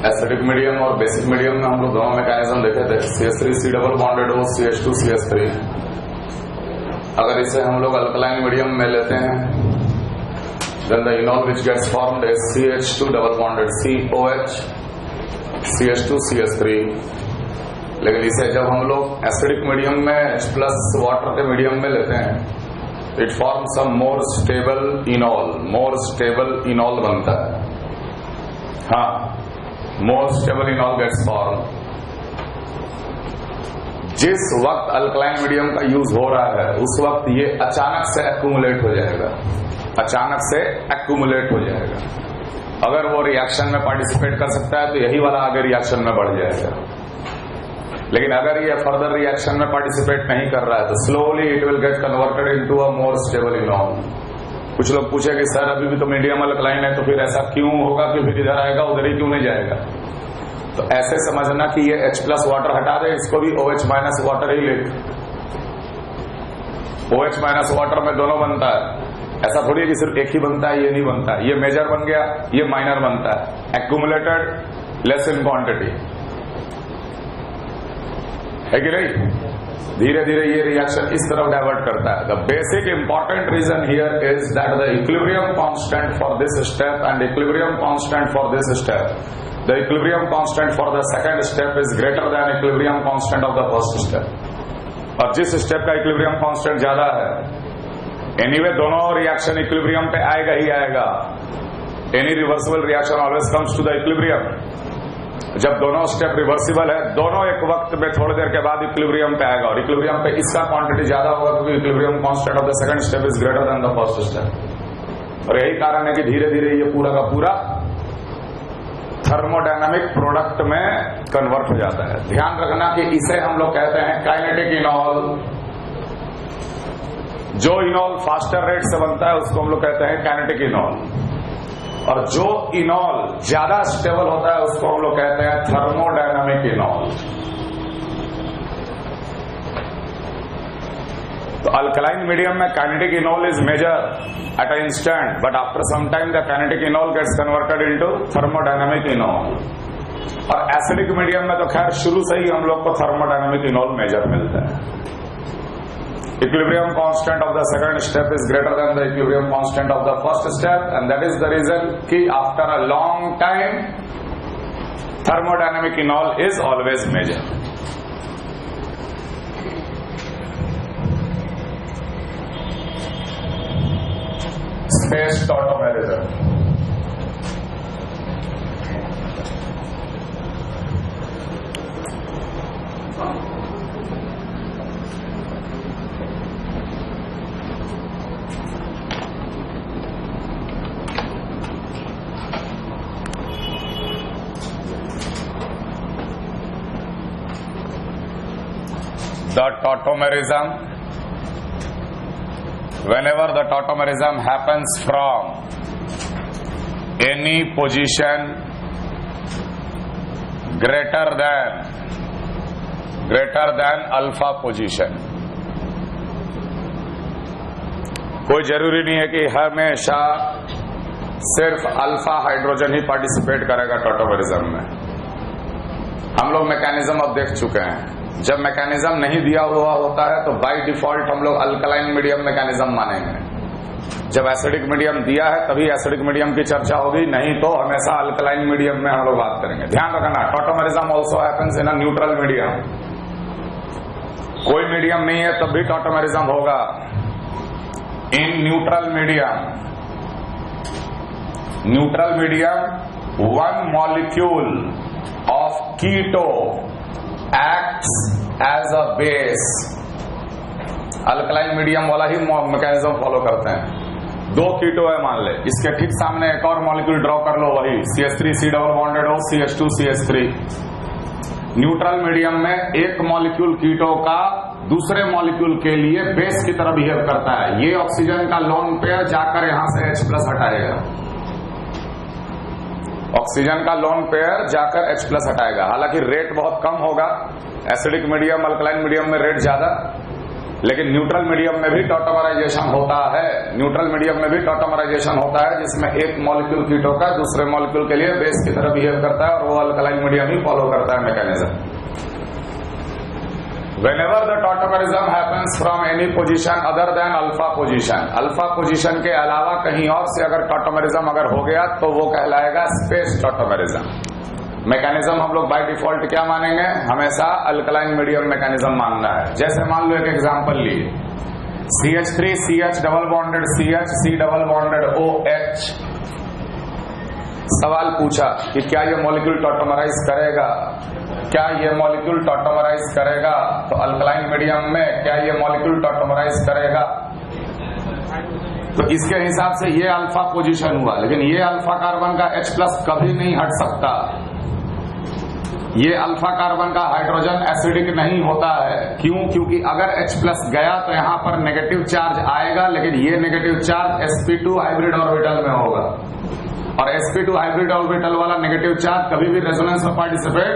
Acidic medium और basic medium में हम लोग दोनों मैकेनिज्म देखे थे। CH3C डबल बॉन्डेड हो, CH2CH3। अगर इसे हम लोग अल्कलाइन मीडियम में लेते हैं, then the enol which gets formed is CH2 double bonded COH, CH2CH3। लेकिन इसे जब हम लोग एसिडिक मीडियम में H प्लस वाटर के मीडियम में लेते हैं, it forms a more stable enol बनता है। हाँ, more stable enol gets form. जिस वक्त अल्कलाइन मीडियम का यूज हो रहा है उस वक्त ये अचानक से एक्यूमुलेट हो जाएगा, अगर वो रिएक्शन में पार्टिसिपेट कर सकता है तो यही वाला आगे रिएक्शन में बढ़ जाएगा। लेकिन अगर ये फर्दर रिएक्शन में पार्टिसिपेट नहीं कर रहा है तो slowly it will get converted into a more stable इनॉल। कुछ लोग पूछेंगे सर अभी भी तो मीडियम अल्कलाइन है, तो फिर ऐसा क्यों होगा कि फिर इधर आएगा उधर ही क्यों नहीं जाएगा? तो ऐसे समझना कि ये H प्लस वाटर हटा दे, इसको भी OH माइनस वाटर ही लिख। OH माइनस वाटर में दोनों बनता है, ऐसा थोड़ी है कि सिर्फ एक ही बनता है, ये नहीं बनता है। ये मेजर बन गया, ये माइनर बनता है। एक्यूमुलेटेड लेस इन क्वांटिटी है कि नहीं? धीरे धीरे ये रिएक्शन इस तरफ डाइवर्ट करता है। The basic important reason here is that the equilibrium constant for this step and equilibrium constant for this step, the equilibrium constant for the second step is greater than equilibrium constant of the first step. और जिस step का equilibrium constant ज्यादा है, anyway दोनों reaction equilibrium पे आएगा ही आएगा। Any reversible reaction always comes to the equilibrium. जब दोनों स्टेप रिवर्सिबल है, दोनों एक वक्त में थोड़ी देर के बाद इक्विलिब्रियम पे आएगा, और इक्विलिब्रियम पे इसका क्वांटिटी ज्यादा होगा क्योंकि equilibrium constant of the second step is greater than the first step. और यही कारण है कि धीरे धीरे ये पूरा का पूरा थर्मोडायनामिक प्रोडक्ट में कन्वर्ट हो जाता है। ध्यान रखना कि इसे हम लोग कहते हैं काइनेटिक इनॉल। जो इनॉल फास्टर रेट से बनता है उसको हम लोग कहते हैं काइनेटिक इनॉल, और जो इनॉल ज्यादा स्टेबल होता है उसको हम लोग कहते हैं थर्मोडायनामिक इनॉल। तो अल्कलाइन मीडियम में kinetic enol is major at an instant, but after some time the kinetic enol gets converted into thermodynamic enol। और एसिडिक मीडियम में तो खैर शुरू से ही हम लोग को थर्मोडायनामिक इनॉल मेजर मिलता है। Equilibrium constant of the second step is greater than the equilibrium constant of the first step, and that is the reason कि after a long time thermodynamic enol is always major. Space tautomerism. The tautomerism, whenever the tautomerism happens from any position greater than alpha position, कोई जरूरी नहीं है कि हमेशा सिर्फ alpha hydrogen ही participate करेगा tautomerism में। हम लोग मैकेनिज्म अब देख चुके हैं। जब मैकेनिज्म नहीं दिया हुआ होता है तो बाय डिफॉल्ट हम लोग अल्कलाइन मीडियम मैकेनिज्म मानेंगे। जब एसिडिक मीडियम दिया है तभी एसिडिक मीडियम की चर्चा होगी, नहीं तो हमेशा अल्कलाइन मीडियम में हम लोग बात करेंगे। ध्यान रखना, tautomerism also happens in a neutral medium. कोई मीडियम नहीं है तब भी टॉटोमेरिज्म होगा। In neutral medium one molecule of keto acts as a base। Alkaline medium वाला ही मैकेनिज्म फॉलो करते हैं। दो कीटो है मान ले, इसके ठीक सामने एक और मॉलिक्यूल ड्रॉ कर लो, वही CH3C डबल बॉन्डेड हो, CH2CH3। न्यूट्रल मीडियम में एक मॉलिक्यूल कीटो का दूसरे मॉलिक्यूल के लिए बेस की तरह बिहेव करता है। ये ऑक्सीजन का लोन पेयर जाकर यहां से H प्लस हटाएगा, ऑक्सीजन का लोन पेयर जाकर H प्लस हटाएगा। हालांकि रेट बहुत कम होगा, एसिडिक मीडियम अल्कलाइन मीडियम में रेट ज्यादा, लेकिन न्यूट्रल मीडियम में भी टॉटोमराइजेशन होता है। न्यूट्रल मीडियम में भी टॉटोमराइजेशन होता है, जिसमें एक मॉलिक्यूल कीटो का दूसरे मॉलिक्यूल के लिए बेस की तरह बिहेव करता है और वो अल्कलाइन मीडियम ही फॉलो करता है mechanism. Whenever the tautomerism happens from any position other than alpha position, alpha position के अलावा कहीं और से अगर टॉटोमेरिज्म अगर हो गया तो वो कहलाएगा स्पेस टॉटोमेरिज्म। मैकेनिज्म हम लोग बाय डिफॉल्ट क्या मानेंगे? हमेशा अल्कलाइन मीडियम मैकेनिज्म मानना है। जैसे मान लो एक एग्जांपल लिए, CH3 CH double bonded CH C double bonded OH। सवाल पूछा कि क्या ये मॉलिक्यूल टॉटोमराइज करेगा? क्या ये मॉलिक्यूल टॉटोमराइज करेगा? तो अल्कलाइन मीडियम में क्या ये मॉलिक्यूल टॉटोमराइज करेगा? तो इसके हिसाब से ये अल्फा पोजीशन हुआ, लेकिन ये अल्फा कार्बन का H+ कभी नहीं हट सकता। ये अल्फा कार्बन का हाइड्रोजन एसिडिक नहीं होता है। क्यों? क्योंकि अगर H+ गया तो यहां पर नेगेटिव चार्ज आएगा, लेकिन ये negative charge sp2 hybrid orbital में होगा, और sp2 हाइब्रिड ऑर्बिटल वाला नेगेटिव चार्ज कभी भी रेजोनेंस में पार्टिसिपेट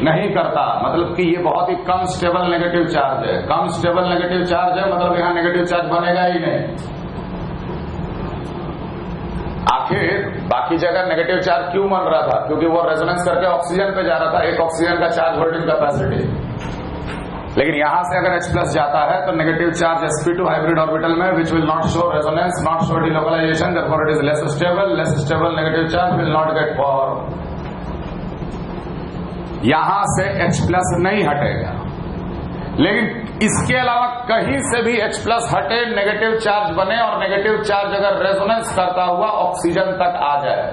नहीं करता। मतलब कि ये बहुत ही कम स्टेबल नेगेटिव चार्ज है। कम स्टेबल नेगेटिव चार्ज है मतलब यहां नेगेटिव चार्ज बनेगा ही नहीं। आखिर बाकी जगह नेगेटिव चार्ज क्यों बन रहा था? क्योंकि वो रेजोनेंस करके ऑक्सीजन पे जा रहा था, एक ऑक्सीजन का चार्ज होल्डिंग कैपेसिटी। लेकिन यहां से अगर H+ जाता है तो negative charge sp2 hybrid orbital में which will not show resonance, not show delocalisation, therefore it is less stable negative charge will not gate form. यहां से H+ नहीं हटेगा, लेकिन इसके अलावा कहीं से भी H+ हटे, नेगेटिव चार्ज बने और नेगेटिव चार्ज अगर रेजोनेंस करता हुआ ऑक्सीजन तक आ जाए,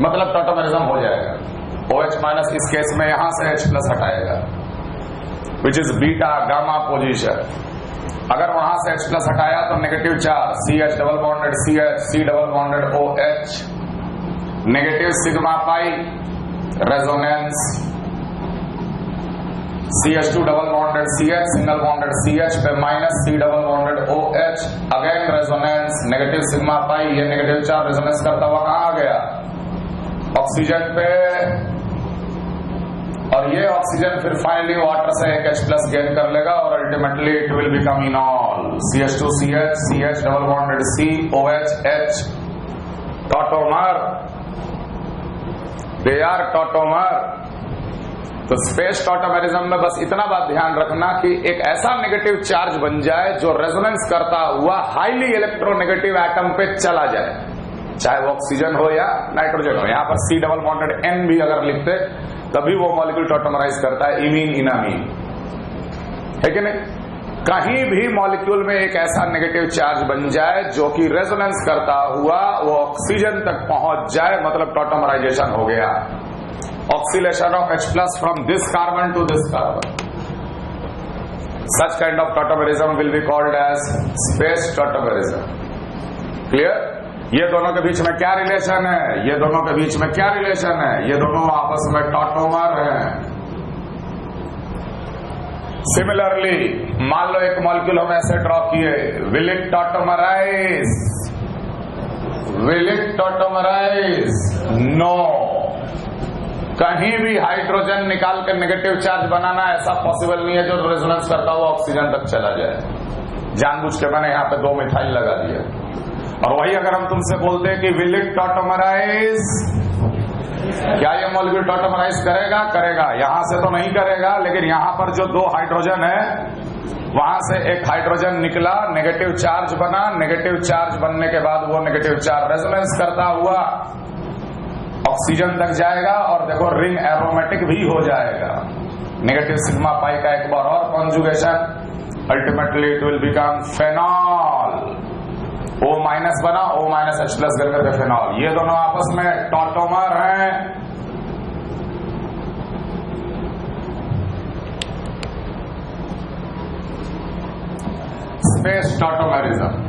मतलब टॉटोमेरिज्म हो जाएगा। OH- इस केस में यहां से H+ हटाएगा, which is beta gamma position. अगर वहां से H+ हटाया तो negative charge CH double bonded CH C double bonded OH, negative sigma pi resonance, CH2 double bonded CH single bonded CH पे minus C double bonded OH, again resonance, negative sigma pi, ये negative charge resonance करता हुआ कहां आ गया? Oxygen पे, और ये oxygen फिर फाइनली वाटर से एक H+ गेन कर लेगा और ultimately it will become enol CH2 CH CH double bonded C OH H। Tautomer, they are tautomer. तो स्पेस टॉटोमेरिज्म में बस इतना बात ध्यान रखना कि एक ऐसा नेगेटिव चार्ज बन जाए जो रेजोनेंस करता हुआ हाईली इलेक्ट्रोनेगेटिव एटम पे चला जाए, चाहे वो ऑक्सीजन हो या नाइट्रोजन हो। यहां पर C डबल बॉन्डेड N भी अगर लिखते तभी वो मॉलिक्यूल टॉटोमराइज करता है, इमीन इनामीन, है कि नहीं? कहीं भी मॉलिक्यूल में एक ऐसा नेगेटिव चार्ज बन जाए जो कि रेजोनेंस करता हुआ वो ऑक्सीजन तक पहुंच जाए, मतलब टॉटोमराइजेशन हो गया। Oscillation of H+ from this carbon to this carbon. Such kind of tautomerism will be called as space tautomerism. Clear? ये दोनों के बीच में क्या रिलेशन है? ये दोनों के बीच में क्या रिलेशन है? ये दोनों आपस में टॉटोमर हैं। सिमिलरली मान लो एक मॉलिक्यूल हम ऐसे ड्रॉ किए, will it tautomerize? Will it tautomerize? No. कहीं भी हाइड्रोजन निकाल कर नेगेटिव चार्ज बनाना ऐसा पॉसिबल नहीं है जो रेजोनेंस करता हुआ ऑक्सीजन तक चला जाए। जानबूझ के मैंने यहां पे 2 मिथाइल लगा दिया। और वही अगर हम तुमसे बोलते हैं कि विल इट टॉटोमराइज, क्या ये मॉलिक्यूल टॉटोमराइज करेगा? करेगा। यहां से तो नहीं करेगा, लेकिन यहां पर जो 2 हाइड्रोजन है वहां से एक हाइड्रोजन निकला, नेगेटिव चार्ज बना, नेगेटिव चार्ज बनने के बाद वो नेगेटिव चार्ज रेजोनेंस करता हुआ ऑक्सीजन तक जाएगा और देखो रिंग एरोमेटिक भी हो जाएगा। नेगेटिव सिग्मा पाई का एक बार और conjugation, ultimately it will become phenol. O- बना, O-H+ करके फेनॉल। ये दोनों आपस में टॉटोमर हैं। Space tautomerism.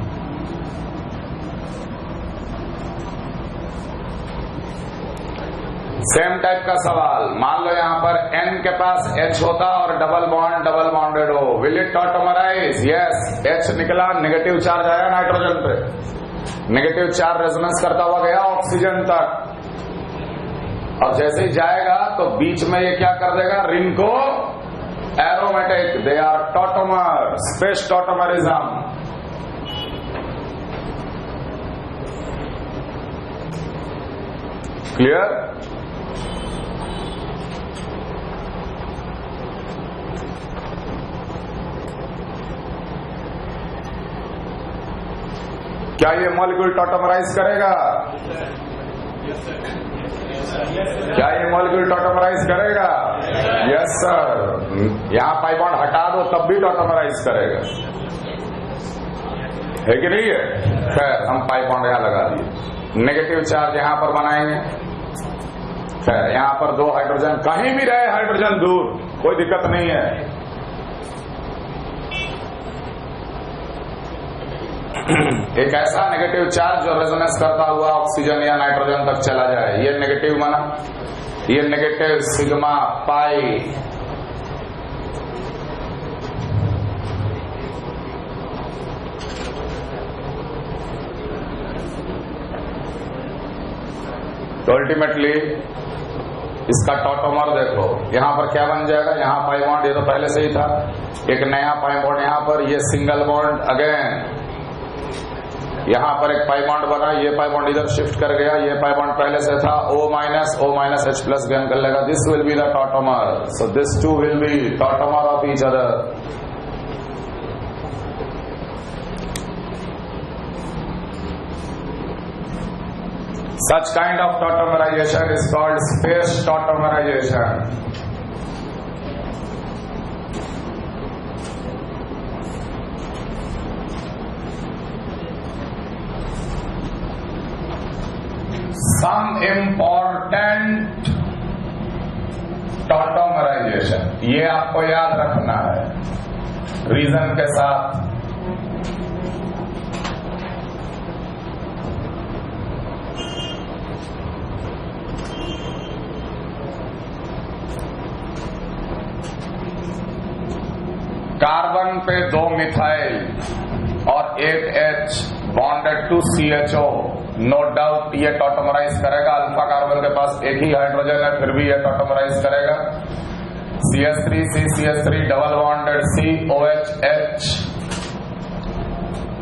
सेम टाइप का सवाल, मान लो यहां पर N के पास H होता और डबल बॉन्डेड हो, विल इट टॉटोमराइज? यस। H निकला, नेगेटिव चार्ज आया नाइट्रोजन पे, नेगेटिव चार्ज रेजोनेंस करता हुआ गया ऑक्सीजन तक, और जैसे ही जाएगा तो बीच में ये क्या कर देगा? रिंग को aromatic, they are tautomer, space tautomerism. Clear? क्या ये मॉलिक्यूल टॉटोमराइज करेगा? क्या ये मॉलिक्यूल टॉटोमराइज करेगा? Yes sir. यहां पाई बॉन्ड हटा दो तब भी टॉटोमराइज करेगा, है कि नहीं है? खैर हम पाई बॉन्ड यहां लगा दिए, नेगेटिव चार्ज यहां पर बनाएंगे। खैर यहां पर 2 हाइड्रोजन, कहीं भी रहे हाइड्रोजन दूर, कोई दिक्कत नहीं है। एक ऐसा नेगेटिव चार्ज जो रेजोनेंस करता हुआ ऑक्सीजन या नाइट्रोजन तक चला जाए, ये नेगेटिव माना, ये नेगेटिव सिग्मा पाई। तो अल्टीमेटली इसका टॉटोमर देखो, यहां पर क्या बन जाएगा? यहां पाई बॉन्ड, ये तो पहले से ही था, एक नया पाई बॉन्ड यहां पर, ये सिंगल बॉन्ड अगेन, यहां पर एक पाई बॉन्ड बना, ये पाई बॉन्ड इधर शिफ्ट कर गया, ये पाई बॉन्ड पहले से था, O minus H plus gain कर लेगा। This will be the tautomer, so this two will be tautomer of each other. Such kind of tautomerization is called space tautomerization. Some important tautomerization, ये आपको याद रखना है रीजन के साथ। Carbon पे 2 मिथाइल और 8 H bonded to CHO, no doubt ये टॉटोमराइज करेगा। अल्फा कार्बन के पास एक ही हाइड्रोजन है, फिर भी ये टॉटोमराइज करेगा। CH3 double bonded COH H,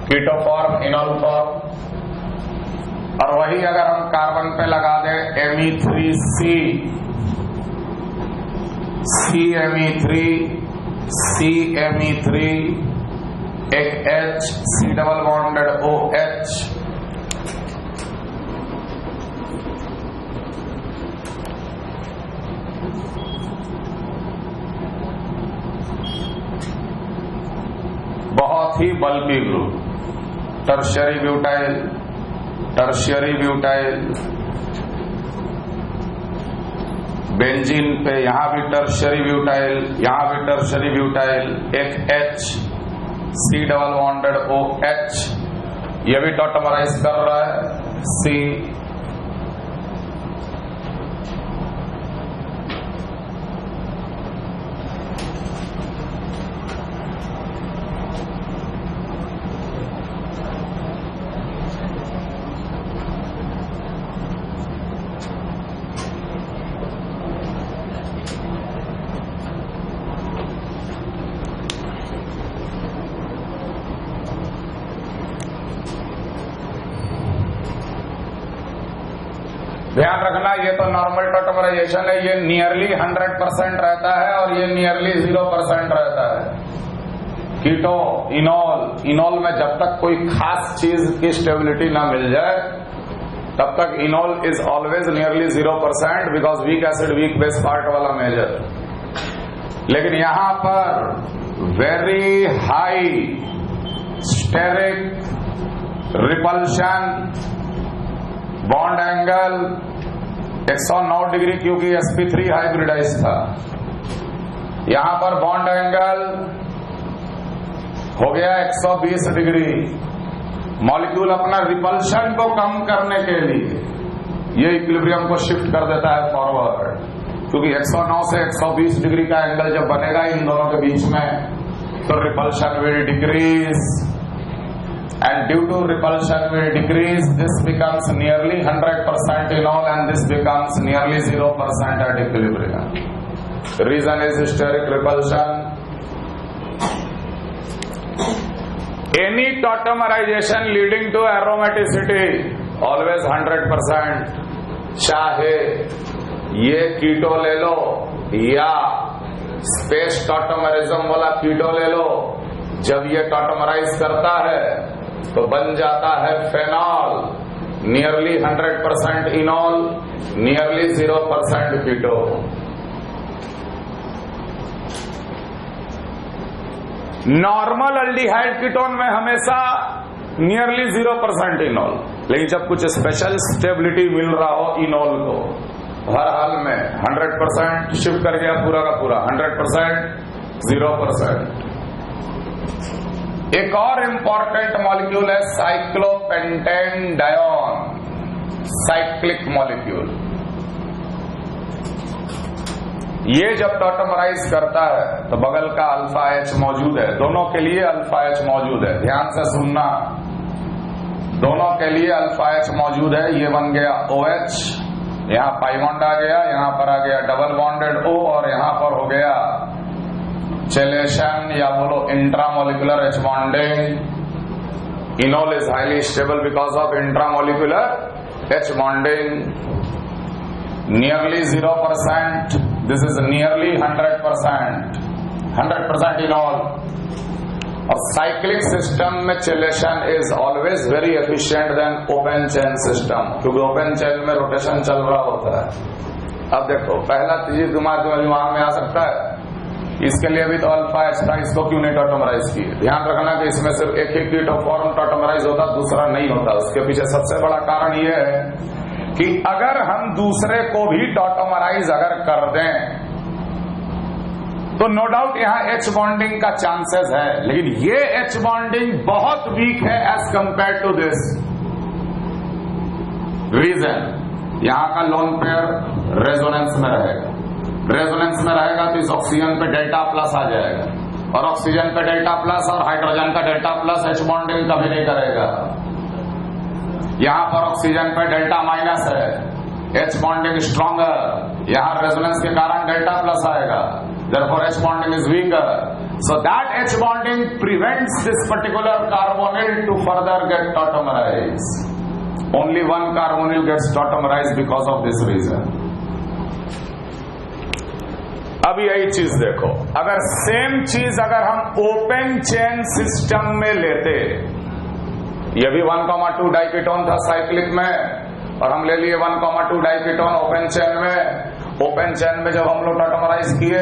keto form, enol form. और वही अगर हम कार्बन पे लगा दें Me3C, CMe3, एक H, C double bonded OH, बहुत ही बल्की ग्रुप, टर्शियरी ब्यूटाइल, बेंजीन पे यहां भी टर्शियरी ब्यूटाइल, यहां भी टर्शियरी ब्यूटाइल, एक H, C double bonded OH, ये भी टॉटोमराइज कर रहा है C। ध्यान रखना, ये तो नॉर्मल टॉटोमराइजेशन है, ये नियरली 100% रहता है और ये नियरली 0% रहता है। कीटो इनोल में जब तक कोई खास चीज की स्टेबिलिटी ना मिल जाए तब तक enol is always nearly 0%, because weak acid weak base part वाला मेजर। लेकिन यहां पर very high steric repulsion, bond angle 109 degree, क्योंकि sp3 हाइब्रिडाइज था। यहां पर बॉन्ड एंगल हो गया 120 डिग्री। मॉलिक्यूल अपना रिपल्शन को कम करने के लिए ये इक्विलिब्रियम को शिफ्ट कर देता है फॉरवर्ड, क्योंकि 109 से 120 डिग्री का एंगल जब बनेगा इन दोनों के बीच में तो repulsion will decrease, and due to repulsion will decrease, this becomes nearly 100% enol and this becomes nearly 0% at equilibrium. Reason is steric repulsion. Any tautomerization leading to aromaticity always 100%. चाहे ये कीटो ले लो या स्पेस टॉटोमरिज्म वाला कीटो ले लो, जब ये टॉटोमराइज करता है तो बन जाता है फेनॉल, नियरली 100% इनॉल, नियरली 0% कीटो। नॉर्मल अल्डिहाइड कीटोन में हमेशा नियरली 0% इनॉल, लेकिन जब कुछ स्पेशल स्टेबिलिटी मिल रहा हो इनॉल को, हर हाल में 100% शिफ्ट कर गया पूरा का पूरा 100%, 0%। एक और इंपॉर्टेंट मॉलिक्यूल है साइक्लोपेंटेनडायोन, साइक्लिक मॉलिक्यूल। ये जब टॉटोमराइज करता है तो बगल का अल्फा एच मौजूद है, दोनों के लिए अल्फा एच मौजूद है, ध्यान से सुनना, दोनों के लिए अल्फा एच मौजूद है। ये बन गया OH, यहां पाई बॉन्ड आ गया, यहां पर आ गया डबल बॉन्डेड O और यहां पर हो गया चेलेशन या बोलो intramolecular H bonding. Enol is highly stable because of intramolecular H bonding. Nearly 0%, this is nearly 100% enol. और साइक्लिक सिस्टम में chelation is always very efficient than open chain system, क्योंकि ओपन चेन में rotation चल रहा होता है। अब देखो पहला चीज दिमाग में आ सकता है, इसके लिए भी तो अल्फा एच था, इसको क्यों नहीं टॉटोमराइज किए? ध्यान रखना कि इसमें सिर्फ एक ही कीटोफॉर्म टॉटोमराइज होता, दूसरा नहीं होता। उसके पीछे सबसे बड़ा कारण यह है कि अगर हम दूसरे को भी टॉटोमराइज अगर कर दें तो नो डाउट यहां एच बॉन्डिंग का चांसेस है, लेकिन ये एच बॉन्डिंग बहुत वीक है as compare to this. Reason, यहां का लोन पेयर रेजोनेंस में रहेगा, रेजोनेंस में रहेगा तो इस ऑक्सीजन पे डेल्टा प्लस आ जाएगा, और ऑक्सीजन पे डेल्टा प्लस और हाइड्रोजन का डेल्टा प्लस एच बॉन्डिंग कभी नहीं करेगा। यहां पर ऑक्सीजन पे डेल्टा माइनस है, एच बॉन्डिंग स्ट्रॉन्गर, यहां रेजोनेंस के कारण डेल्टा प्लस आएगा, therefore H bonding is weaker, so that H bonding prevents this particular carbonyl to further get tautomerized. Only one carbonyl gets tautomerized because of this reason. अब यही चीज देखो, अगर same चीज अगर हम ओपन चेन सिस्टम में लेते, ये भी 1,2 डाइकीटोन था साइक्लिक में, और हम ले लिए 1,2 डाइकीटोन ओपन चेन में। ओपन चेन में जब हम लोग टॉटोमराइज किए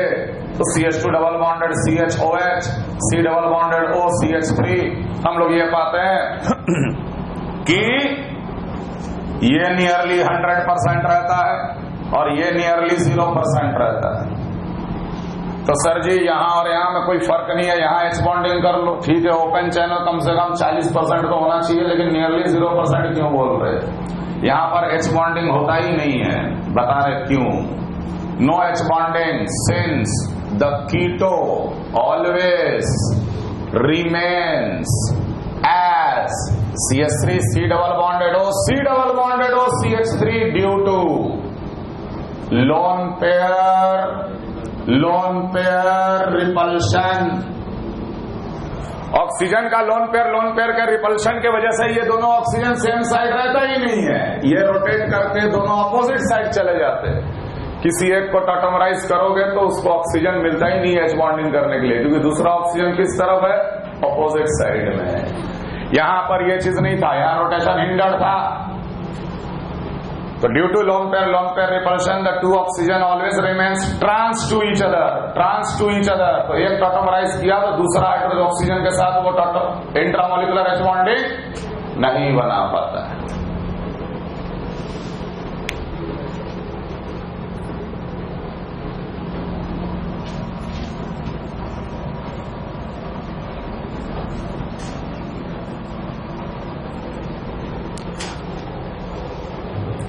तो CH2 double bonded CHOH, C double bonded O CH3, हम लोग ये पाते हैं कि ये नियरली 100% रहता है और ये नियरली 0% रहता है। तो सर जी यहां और यहां में कोई फर्क नहीं है, यहां एच बॉन्डिंग कर लो, ठीक है, ओपन चेन में कम से कम 40% तो होना चाहिए, लेकिन नियरली 0% क्यों बोल रहे? यहां पर एच बॉन्डिंग होता ही नहीं है, बता रहे क्यों? No H bonding since the keto always remains as CH3 C double bonded O C double bonded O CH3 due to lone pair repulsion. Oxygen का लोन पेयर के रिपल्शन के वजह से ये दोनों ऑक्सीजन सेम साइड रहता ही नहीं है, ये रोटेट करके दोनों अपोजिट साइड चले जाते हैं। किसी एक को टॉटोमराइज करोगे तो उसको ऑक्सीजन मिलता ही नहीं है एच बॉन्डिंग करने के लिए, क्योंकि दूसरा ऑक्सीजन किस तरफ है? अपोजिट साइड में है। यहां पर ये चीज नहीं था, यहां रोटेशन हिंडर्ड था। तो due to lone pair repulsion the two oxygen always remains trans to each other. तो एक टॉटोमराइज किया तो दूसरा हाइड्रोजन ऑक्सीजन के साथ वो इंट्रामोलिकुलर एच बॉन्डिंग नहीं बना पाता है।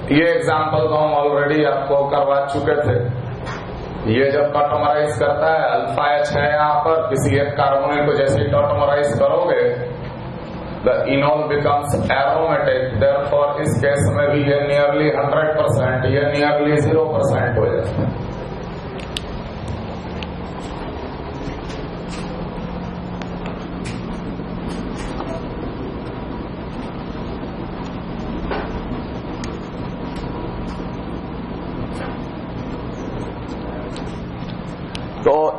ये एग्जाम्पल तो हम ऑलरेडी आपको करवा चुके थे। ये जब टॉटोमराइज करता है, अल्फा एच है यहाँ पर, किसी एक कार्बोनिल को जैसे ही टॉटोमराइज करोगे द इनॉल बिकम्स एरोमेटिक, देयरफॉर इस केस में भी ये नियरली 100%, ये नियरली 0% हो जाता है।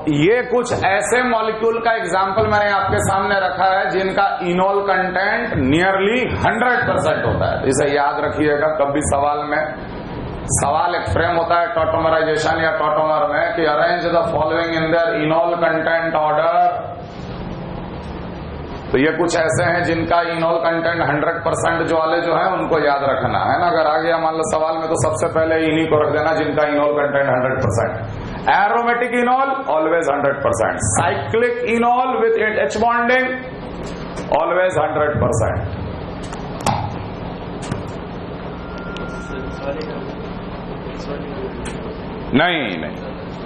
ये कुछ ऐसे मॉलिक्यूल का एग्जाम्पल मैंने आपके सामने रखा है जिनका इनोल कंटेंट नियरली 100% होता है। इसे याद रखिएगा कभी सवाल में। सवाल एक फ्रेम होता है टॉटोमराइजेशन या टॉटोमर में कि arrange the following in their enol content order. तो ये कुछ ऐसे हैं जिनका इनोल कंटेंट 100% जो वाले जो है उनको याद रखना है ना। अगर आ गया मान लो सवाल में तो सबसे पहले इन्हीं को रख देना जिनका enol content 100%। Aromatic enol always 100%। Cyclic enol with H bonding always 100%। नहीं,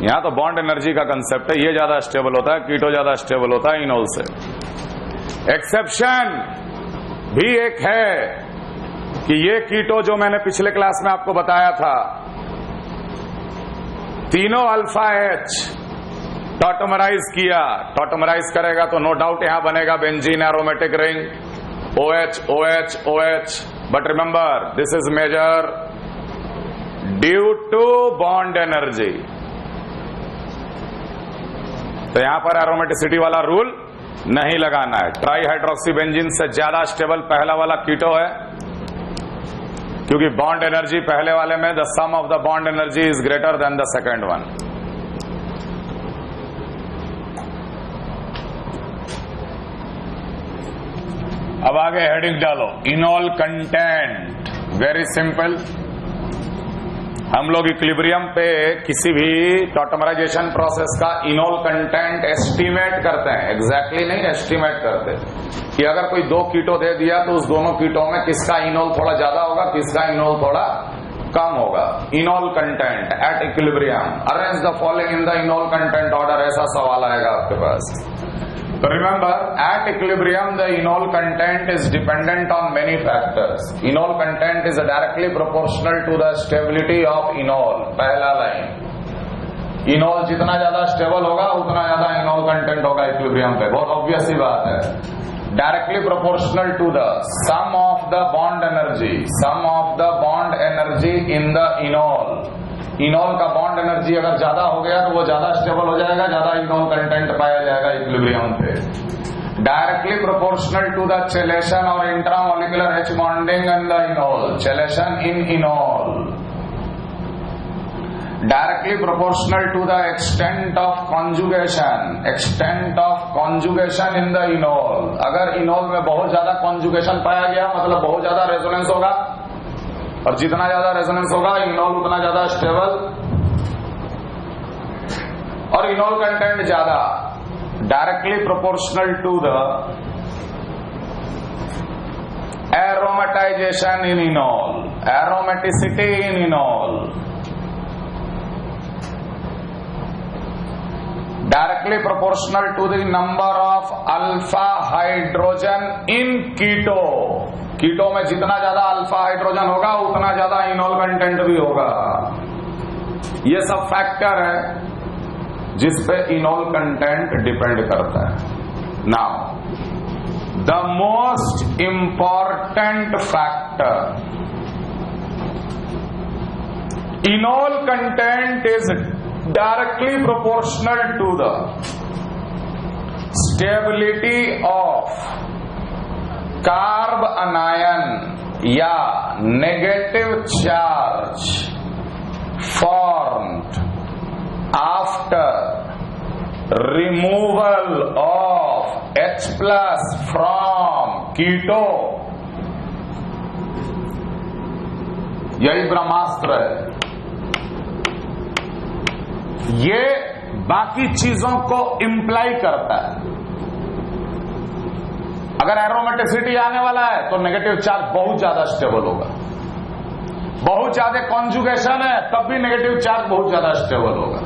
यहां तो बॉन्ड एनर्जी का कंसेप्ट है। ये ज्यादा स्टेबल होता है, कीटो ज्यादा स्टेबल होता है इनोल से। एक्सेप्शन भी एक है कि ये कीटो जो मैंने पिछले क्लास में आपको बताया था, तीनों अल्फा H टॉटोमराइज किया। टॉटोमराइज करेगा तो नो डाउट यहां बनेगा benzene aromatic ring OH OH OH। But remember this is major due to bond energy. तो यहां पर एरोमेटिसिटी वाला रूल नहीं लगाना है। ट्राई हाइड्रोक्सी बेंजीन से ज्यादा स्टेबल पहला वाला कीटो है क्योंकि बॉन्ड एनर्जी पहले वाले में the sum of the bond energy is greater than the second one. अब आगे हेडिंग डालो, इनोल कंटेंट। Very simple. हम लोग इक्विलिब्रियम पे किसी भी टॉटोमराइजेशन प्रोसेस का इनोल कंटेंट एस्टीमेट करते हैं। एग्जैक्टली नहीं, एस्टीमेट करते कि अगर कोई दो कीटो दे दिया तो उस दोनों कीटो में किसका इनोल थोड़ा ज्यादा होगा, किसका इनोल थोड़ा कम होगा। Enol content at equilibrium, arrange the following in the enol content order, ऐसा सवाल आएगा आपके पास। So remember, at equilibrium, the enol content is dependent on many factors. Enol content is directly proportional to the stability of enol. पहला line, enol जितना ज्यादा stable होगा उतना ज्यादा enol content होगा equilibrium पे। बहुत ऑब्वियस सी बात है। Directly proportional to the sum of the bond energy, sum of the bond energy in the enol. Enol का बॉन्ड एनर्जी अगर ज्यादा हो गया तो वो ज्यादा स्टेबल हो जाएगा, ज्यादा इनोल कंटेंट पाया जाएगा इक्विलिब्रियम पे। Directly proportional to the chelation और intramolecular H bonding in the enol, chelation in enol. Directly proportional to the extent of conjugation, extent of conjugation in the enol. अगर enol में बहुत ज्यादा conjugation पाया गया मतलब बहुत ज्यादा रेजोनेंस होगा, और जितना ज्यादा रेजोनेंस होगा इनोल उतना ज्यादा स्टेबल और इनोल कंटेंट ज्यादा। Directly proportional to the aromatization in enol, aromaticity in enol. Directly proportional to the number of alpha hydrogen in keto. Keto में जितना ज्यादा अल्फा हाइड्रोजन होगा उतना ज्यादा इनोल कंटेंट भी होगा। ये सब फैक्टर है जिस पे इनोल कंटेंट डिपेंड करता है। Now the most important factor, enol content is directly proportional to the stability of carbanion या negative charge formed after removal of H plus from keto. यही ब्रह्मास्त्र है। ये बाकी चीजों को इंप्लाई करता है। अगर एरोमेटिसिटी आने वाला है तो नेगेटिव चार्ज बहुत ज्यादा स्टेबल होगा। बहुत ज्यादा कॉन्जुगेशन है तब भी नेगेटिव चार्ज बहुत ज्यादा स्टेबल होगा।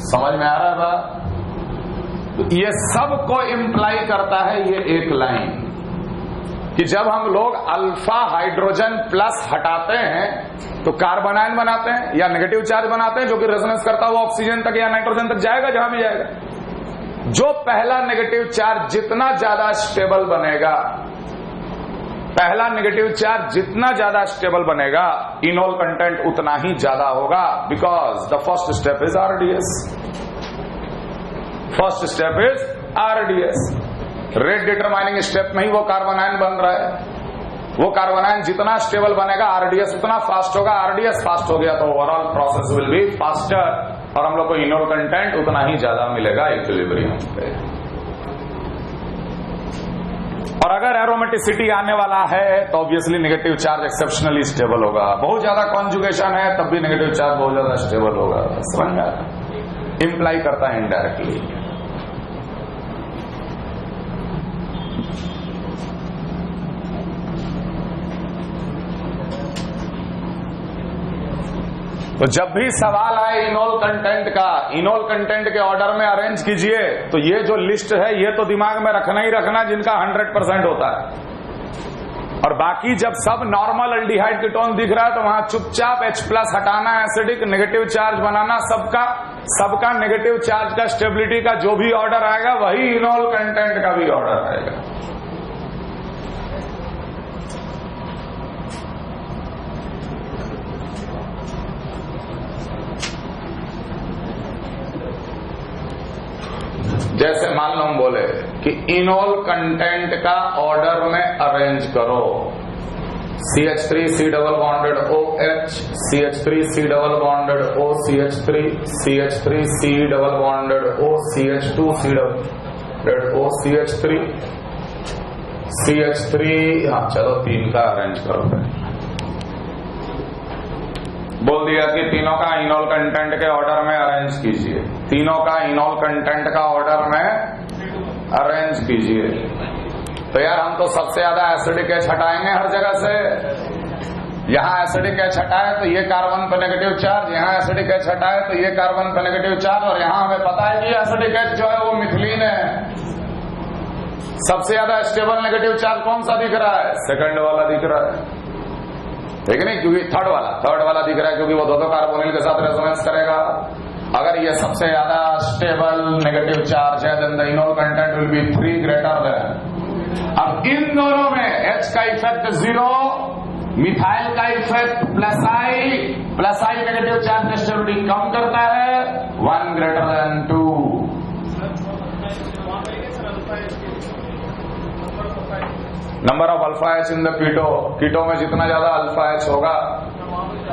समझ में आ रहा है बात? तो ये सब को इंप्लाई करता है ये एक लाइन कि जब हम लोग अल्फा हाइड्रोजन प्लस हटाते हैं तो कार्बन आयन बनाते हैं या नेगेटिव चार्ज बनाते हैं जो कि रेजोनेंस करता हुआ ऑक्सीजन तक या नाइट्रोजन तक जाएगा, जहां भी जाएगा। जो पहला नेगेटिव चार्ज जितना ज्यादा स्टेबल बनेगा, पहला नेगेटिव चार्ज जितना ज्यादा स्टेबल बनेगा इनोल कंटेंट उतना ही ज्यादा होगा, because the first step is RDS। First step is RDS. Rate determining step में ही वो कार्बोनाइन बन रहा है। वो कार्बोनाइन जितना स्टेबल बनेगा आरडीएस उतना फास्ट होगा। आरडीएस फास्ट हो गया तो overall process will be faster और हम लोग को इनोल कंटेंट उतना ही ज्यादा मिलेगा इक्विलिब्रियम पे। और अगर एरोमेटिसिटी आने वाला है तो obviously negative charge exceptionally stable होगा। बहुत ज्यादा कॉन्जुगेशन है तब भी नेगेटिव चार्ज बहुत ज्यादा स्टेबल होगा। समझ में आता है? इंप्लाई करता है इनडायरेक्टली। तो जब भी सवाल आए इनोल कंटेंट का, इनोल कंटेंट के ऑर्डर में अरेंज कीजिए। तो ये जो लिस्ट है ये तो दिमाग में रखना ही रखना जिनका 100% होता है। और बाकी जब सब नॉर्मल अल्डिहाइड कीटोन दिख रहा है तो वहां चुपचाप H+ हटाना, एसिडिक नेगेटिव चार्ज बनाना। सबका नेगेटिव चार्ज का स्टेबिलिटी का जो भी ऑर्डर आएगा वही इनोल कंटेंट का भी ऑर्डर आएगा। जैसे मान लो हम बोले कि इनोल कंटेंट का ऑर्डर में अरेंज करो। CH3 C double bonded OH, CH3 C double bonded O, CH3 C double bonded O, CH2 C double O, CH3 हाँ चलो 3 का अरेंज करो। बोल दिया कि तीनों का इनोल कंटेंट के ऑर्डर में अरेंज कीजिए। तीनों का इनोल कंटेंट का ऑर्डर में अरेंज कीजिए। तो यार हम तो सबसे ज्यादा एसिडिक H हटाएंगे हर जगह से। यहाँ एसिडिक H हटाए तो ये कार्बन पर नेगेटिव चार्ज, यहाँ एसिडिक H हटाए तो ये कार्बन पर नेगेटिव चार्ज। और यहाँ हमें पता है कि एसिडिक H जो है वो मिथिलीन है। सबसे ज्यादा स्टेबल नेगेटिव चार्ज कौन सा दिख रहा है? सेकंड वाला दिख रहा है, ठीक है नहीं? क्योंकि थर्ड वाला दिख रहा है क्योंकि वो दो कार्बोनिल के साथ रेजोनेंस करेगा। अगर ये सबसे ज्यादा स्टेबल नेगेटिव चार्ज है then the enol content will be 3 greater than. अब इन दोनों में H का इफेक्ट 0, मिथाइल का effect plus I negative charge stability कम करता है 1 greater than 2। Number of alpha H in the keto में जितना ज्यादा अल्फा H होगा,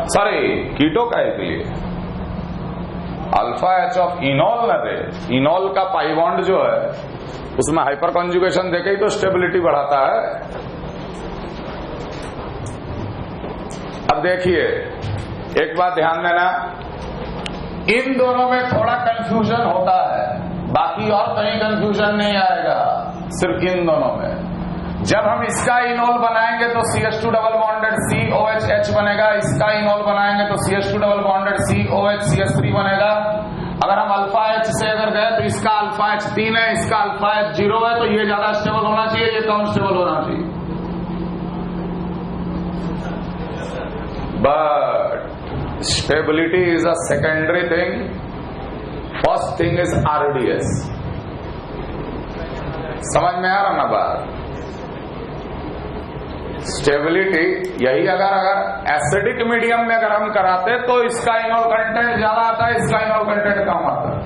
सॉरी कीटो का एक लिए अल्फा H ऑफ इनोल न दे। इनोल का पाई बॉन्ड जो है उसमें हाइपर कॉन्जुगेशन देके ही तो स्टेबिलिटी बढ़ाता है। अब देखिए एक बात ध्यान देना, इन दोनों में थोड़ा कंफ्यूजन होता है, बाकी और कहीं कंफ्यूजन नहीं आएगा, सिर्फ इन दोनों में। जब हम इसका इनोल बनाएंगे तो CH2 double bonded COH H बनेगा। इसका इनोल बनाएंगे तो CH2 double bonded COH CH3 बनेगा। अगर हम अल्फा H से अगर गए तो इसका अल्फा H 3 है, इसका अल्फा H 0 है, तो ये ज्यादा स्टेबल होना चाहिए, ये कम स्टेबल होना चाहिए। But stability is a secondary thing, first thing is RDS। समझ में आ रहा ना बात? स्टेबिलिटी यही अगर एसिडिक मीडियम में अगर हम कराते तो इसका इनोल कंटेंट ज्यादा आता है, इसका इनोल कंटेंट कम आता है।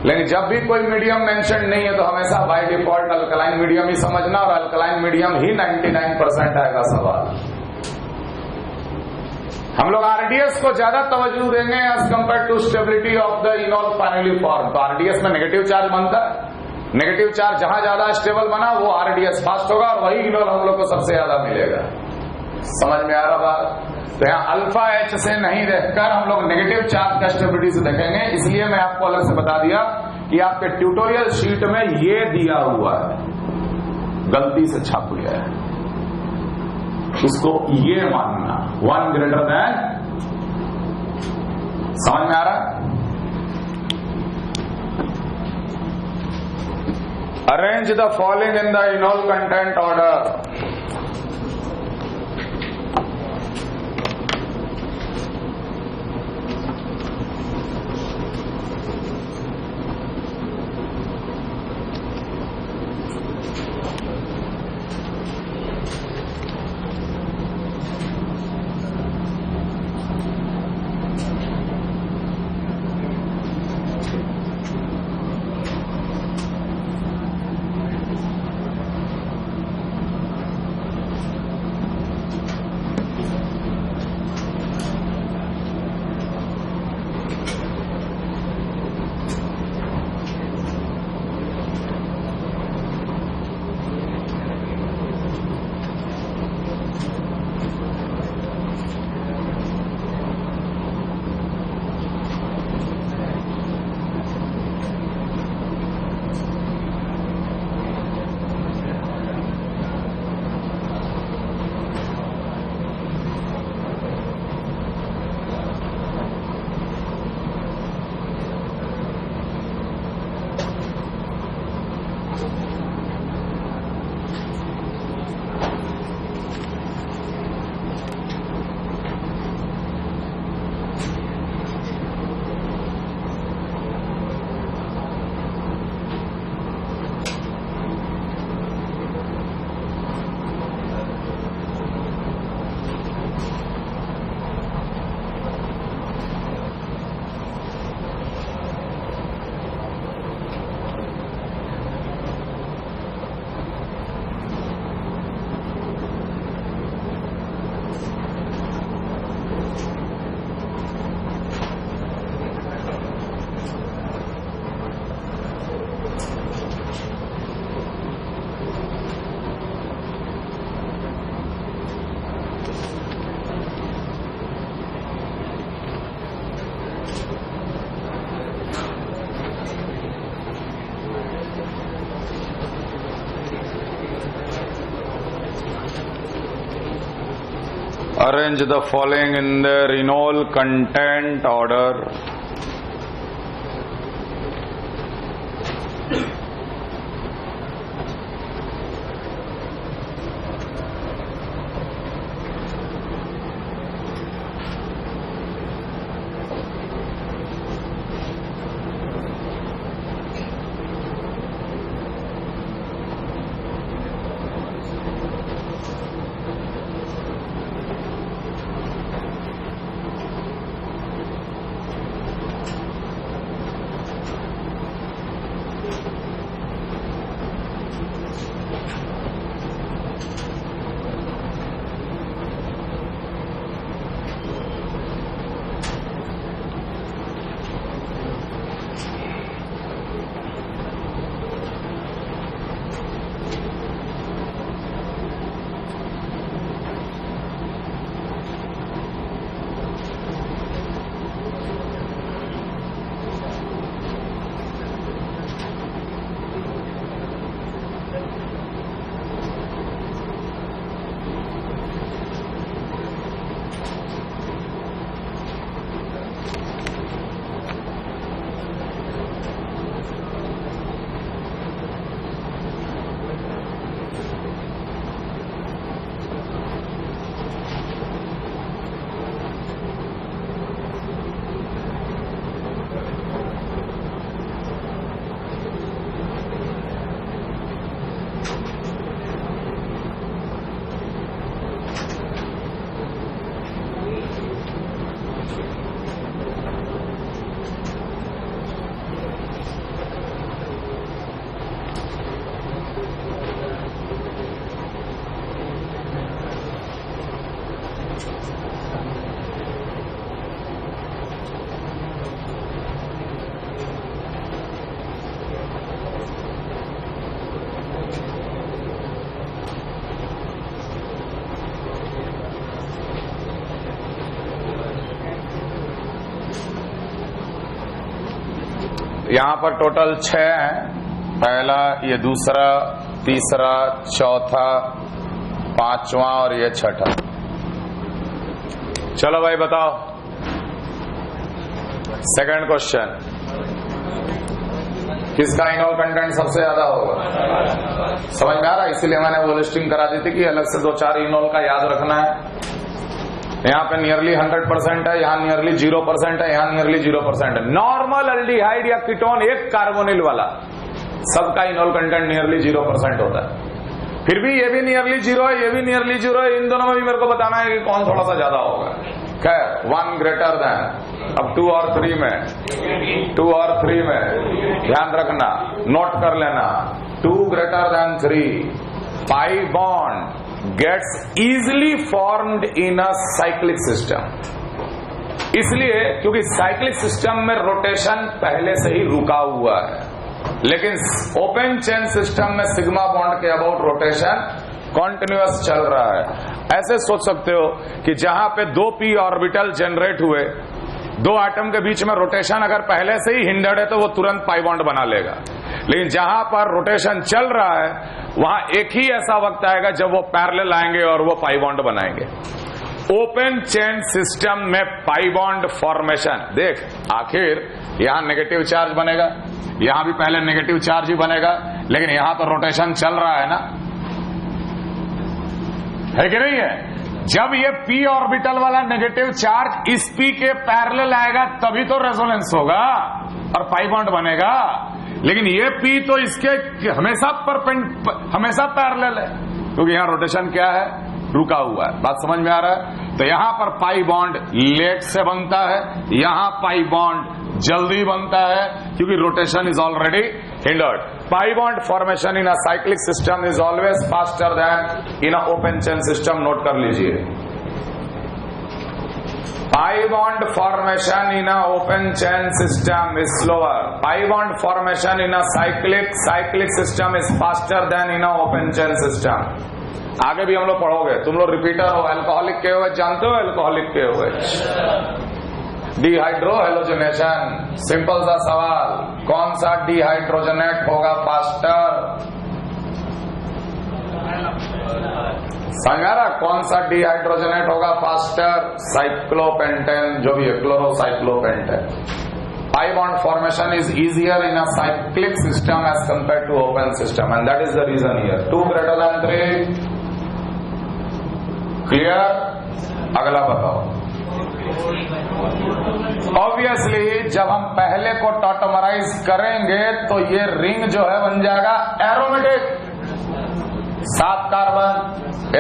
लेकिन जब भी कोई मीडियम मेंशन नहीं है तो हमेशा बाय डिफॉल्ट अल्कलाइन मीडियम ही समझना, और अल्कलाइन मीडियम ही 99% आएगा सवाल। हम लोग RDS को ज्यादा तवज्जो देंगे as compare to stability of the enol finally form. तो RDS में नेगेटिव चार्ज बनता है, नेगेटिव चार्ज जहां ज्यादा स्टेबल बना वो RDS फास्ट होगा और वही इनोल हम लोग को सबसे ज्यादा मिलेगा। समझ में आ रहा बात? तो यहाँ अल्फा H से नहीं देखकर हम लोग नेगेटिव चार्ज का स्टेबिलिटी से देखेंगे। इसलिए मैं आपको अलग से बता दिया कि आपके ट्यूटोरियल शीट में ये दिया हुआ है, गलती से छाप लिया है, उसको ये मानना 1 ग्रेटर देन। समझ में आ रहा? Arrange the following in the enol content order. arrange the following in the renal content order. यहां पर टोटल 6 हैं। पहला, ये दूसरा, तीसरा, चौथा, पांचवा और ये छठा। चलो भाई बताओ, सेकंड क्वेश्चन, किसका इनॉल कंटेंट सबसे ज्यादा होगा? समझ में आ रहा है? इसीलिए मैंने वो लिस्टिंग करा दी थी कि अलग से 2-4 इनॉल का याद रखना है। यहाँ पे नियरली 100% है, यहाँ नियरली 0% है, यहाँ नियरली 0% है। नॉर्मल अल्डिहाइड या कीटोन, एक कार्बोनिल वाला, सबका इनॉल कंटेंट नियरली 0% होता है। फिर भी ये भी नियरली 0 है, ये भी नियरली 0 है। इन दोनों में भी मेरे को बताना है कि कौन थोड़ा सा ज्यादा होगा। खैर, 1 ग्रेटर देन, अब 2 और 3 में, 2 और 3 में ध्यान रखना, नोट कर लेना। 2 greater than 3, pi bond gets easily formed in a cyclic system। इसलिए क्योंकि साइक्लिक सिस्टम में रोटेशन पहले से ही रुका हुआ है, लेकिन ओपन चेन सिस्टम में सिग्मा बॉन्ड के अबाउट रोटेशन कॉन्टिन्यूअस चल रहा है। ऐसे सोच सकते हो कि जहां पे 2 p ऑर्बिटल जनरेट हुए, 2 एटम के बीच में रोटेशन अगर पहले से ही हिंडर्ड है तो वो तुरंत पाई बॉन्ड बना लेगा। लेकिन जहां पर रोटेशन चल रहा है वहां एक ही ऐसा वक्त आएगा जब वो पैरेलल आएंगे और वो पाई बॉन्ड बनाएंगे। ओपन चेन सिस्टम में पाई बॉन्ड फॉर्मेशन देख, आखिर यहां नेगेटिव चार्ज बनेगा, यहां भी पहले नेगेटिव चार्ज ही बनेगा, लेकिन यहां तो रोटेशन चल रहा है ना, है कि नहीं है? जब ये p ऑर्बिटल वाला नेगेटिव चार्ज इस p के पैरेलल आएगा तभी तो रेजोनेंस होगा और पाई बॉन्ड बनेगा। लेकिन ये p तो इसके हमेशा पैरेलल है, क्योंकि यहां रोटेशन क्या है? रुका हुआ है। बात समझ में आ रहा है? तो यहां पर पाई बॉन्ड लेट से बनता है, यहां पाई बॉन्ड जल्दी बनता है, क्योंकि rotation is already hindered. Pi bond formation in a cyclic system is always faster then in a open chain system. Note कर लीजिए, pi bond formation in a open chain system is slower. Pi bond formation in a cyclic system is faster than in a open chain system. आगे भी हम लोग पढ़ोगे, तुम लोग repeater हो, अल्कोहलिक के हुए जानते हो, अल्कोहलिक के हुए डिहाइड्रो हेलोजनेशन। सिंपल सा सवाल, कौन सा डिहाइड्रोजनेट होगा फास्टर? समझ आ रहा? कौन सा डिहाइड्रोजनेट होगा फास्टर? साइक्लोपेंटेन, जो भी है, क्लोरोसाइक्लोपेंटेन. pi bond formation is easier in a cyclic system as compared to open system, and that is the reason here. 2 greater than 3. Clear? अगला बताओ. ऑब्वियसली जब हम पहले को टॉटमराइज करेंगे तो ये रिंग जो है बन जाएगा एरोमेटिक. 7 कार्बन,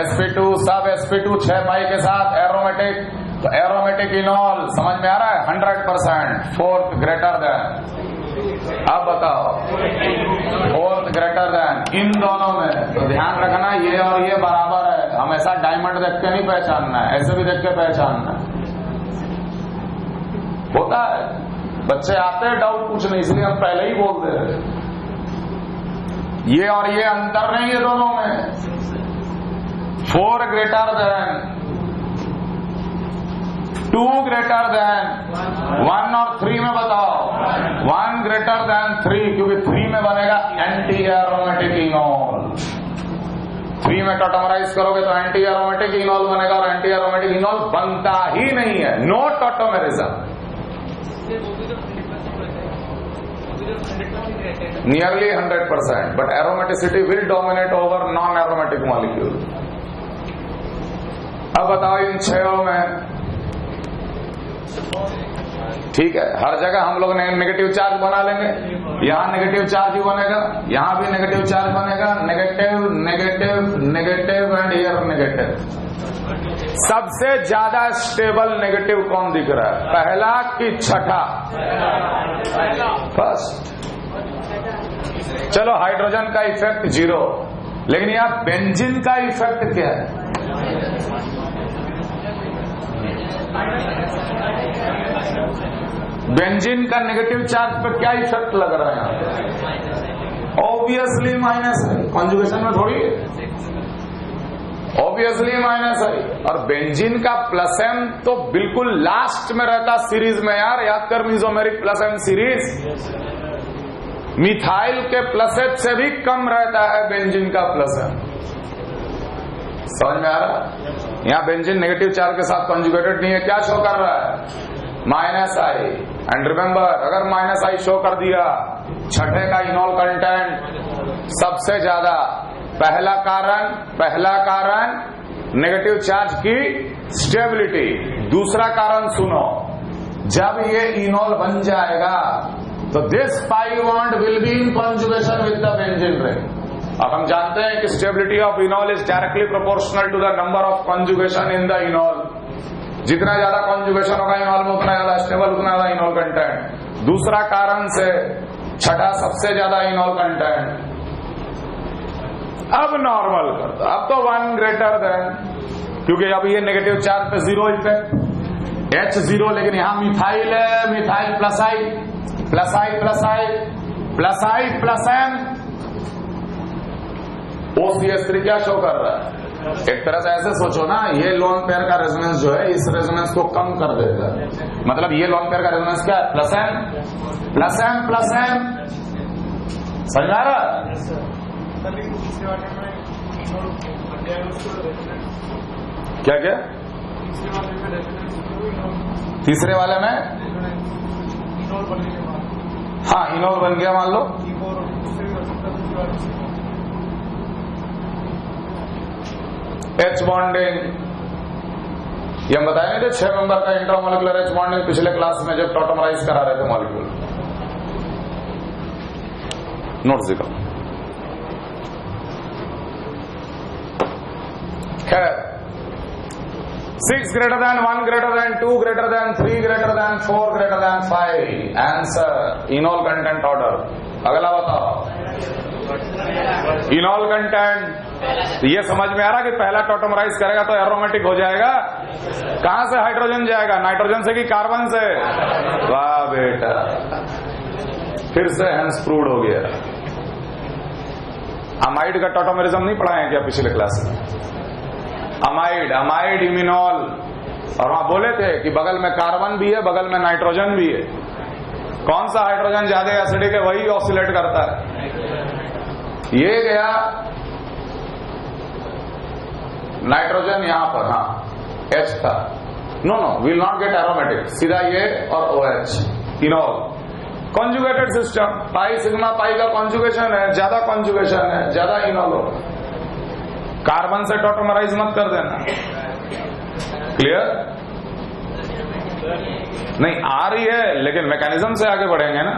sp2, सब sp2 6 पाई के साथ एरोमेटिक. तो एरोमेटिक इनॉल समझ में आ रहा है? 100%. 4th greater than. अब बताओ 4th ग्रेटर देन इन दोनों में. तो ध्यान रखना ये और ये बराबर है. हमेशा डायमंड देख के नहीं पहचानना है, ऐसे भी देख के पहचानना है. होता है बच्चे आते हैं डाउट पूछने, इसलिए हम पहले ही बोलते हैं ये और ये अंतर नहीं है दोनों में. 4 ग्रेटर देन, 2 ग्रेटर देन 1 और 3 में बताओ. 1 ग्रेटर देन 3, क्योंकि 3 में बनेगा एंटी एरोमेटिक इनॉल. 3 में टॉटमराइज करोगे तो एंटी एरोमेटिक इनॉल बनेगा, और एंटी एरोमेटिक इनॉल बनता ही नहीं है. No tautomerism. Nearly 100%, but aromaticity will dominate over non-aromatic molecule. अब बताओ इन 6 में. ठीक है, हर जगह हम लोग नेगेटिव चार्ज बना लेंगे. यहाँ नेगेटिव चार्ज ही बनेगा, यहाँ भी नेगेटिव चार्ज बनेगा. Negative negative negative and here negative. सबसे ज्यादा स्टेबल नेगेटिव कौन दिख रहा है? पहला कि छठा? फर्स्ट. चलो हाइड्रोजन का इफेक्ट 0, लेकिन यहाँ बेंजीन का इफेक्ट क्या है? बेंजीन का नेगेटिव चार्ज पर क्या इफेक्ट लग रहा है यहाँ? ऑब्वियसली माइनस है. कॉन्जुगेशन में थोड़ी है, ऑब्वियसली माइनस है. और बेंजीन का प्लस एम तो बिल्कुल लास्ट में रहता सीरीज में यार. याद कर mesomeric plus M series. Methyl के प्लस एच से भी कम रहता है बेंजीन का प्लस एम. समझ में आ रहा? यहाँ बेंजीन नेगेटिव चार्ज के साथ कॉन्जुगेटेड नहीं है. क्या शो कर रहा है? -I. एंड रिमेंबर, अगर -I शो कर दिया, छठे का इनॉल कंटेंट सबसे ज्यादा. पहला कारण नेगेटिव चार्ज की स्टेबिलिटी. दूसरा कारण सुनो, जब ये इनॉल बन जाएगा तो this pi bond will be in conjugation with the benzene ring. अब हम जानते हैं कि stability of enol is directly proportional to the number of conjugation in the enol. जितना ज्यादा कॉन्जुगेशन होगा इनॉल में उतना ज्यादा स्टेबल, उतना ज्यादा इनॉल कंटेंट. दूसरा कारण से छठा सबसे ज्यादा इनॉल कंटेंट. अब नॉर्मल कर दो. अब तो 1 ग्रेटर देन, क्योंकि अब ये नेगेटिव चार्ज पे 0 इफेक्ट. H0, लेकिन यहां मिथाइल है. Methyl plus I plus I plus I plus I plus M. OCH3 क्या शो कर रहा है? एक तरह से ऐसे सोचो ना, ये लोन पेयर का रेजोनेंस जो है इस रेजोनेंस को कम कर देगा. मतलब ये लोन पेयर का रेजोनेंस क्या है? Plus M plus M plus M. समझ आ रहा? क्या क्या? तीसरे वाले में हाँ इनॉल बन गया मान लो. H बॉन्डिंग ये हम बताए नहीं थे 6 मेंबर का इंट्रामोलिकुलर H बॉन्डिंग पिछले क्लास में जब टॉटमराइज करा रहे थे मॉलिक्यूल. नोट्स दिखाओ. खैर 6 greater than 1 greater than 2 greater than 3 greater than 4 greater than 5. Answer इनॉल content order. अगला बताओ इनॉल कंटेंट. ये समझ में आ रहा कि पहला टॉटमराइज करेगा तो एरोमेटिक हो जाएगा. कहां से हाइड्रोजन जाएगा? नाइट्रोजन से कि कार्बन से? वाह बेटा, फिर से हेंस प्रूव्ड हो गया. अमाइड का टॉटोमेरिज्म नहीं पढ़ाए क्या पिछले क्लास में? अमाइड इमिनॉल. और वहां बोले थे कि बगल में कार्बन भी है, बगल में नाइट्रोजन भी है. कौन सा हाइड्रोजन ज्यादा एसिडिक है वही ऑसिलेट करता है. ये गया नाइट्रोजन यहां पर, हाँ H था, no will not get aromatic, सीधा ये और OH, enol. Conjugated system, pi sigma pi का कॉन्जुगेशन है, ज्यादा कॉन्जुगेशन है, ज्यादा इनॉल होगा। कार्बन से टॉटोमराइज मत कर देना, क्लियर? नहीं आ रही है, लेकिन मैकेनिज्म से आगे बढ़ेंगे ना।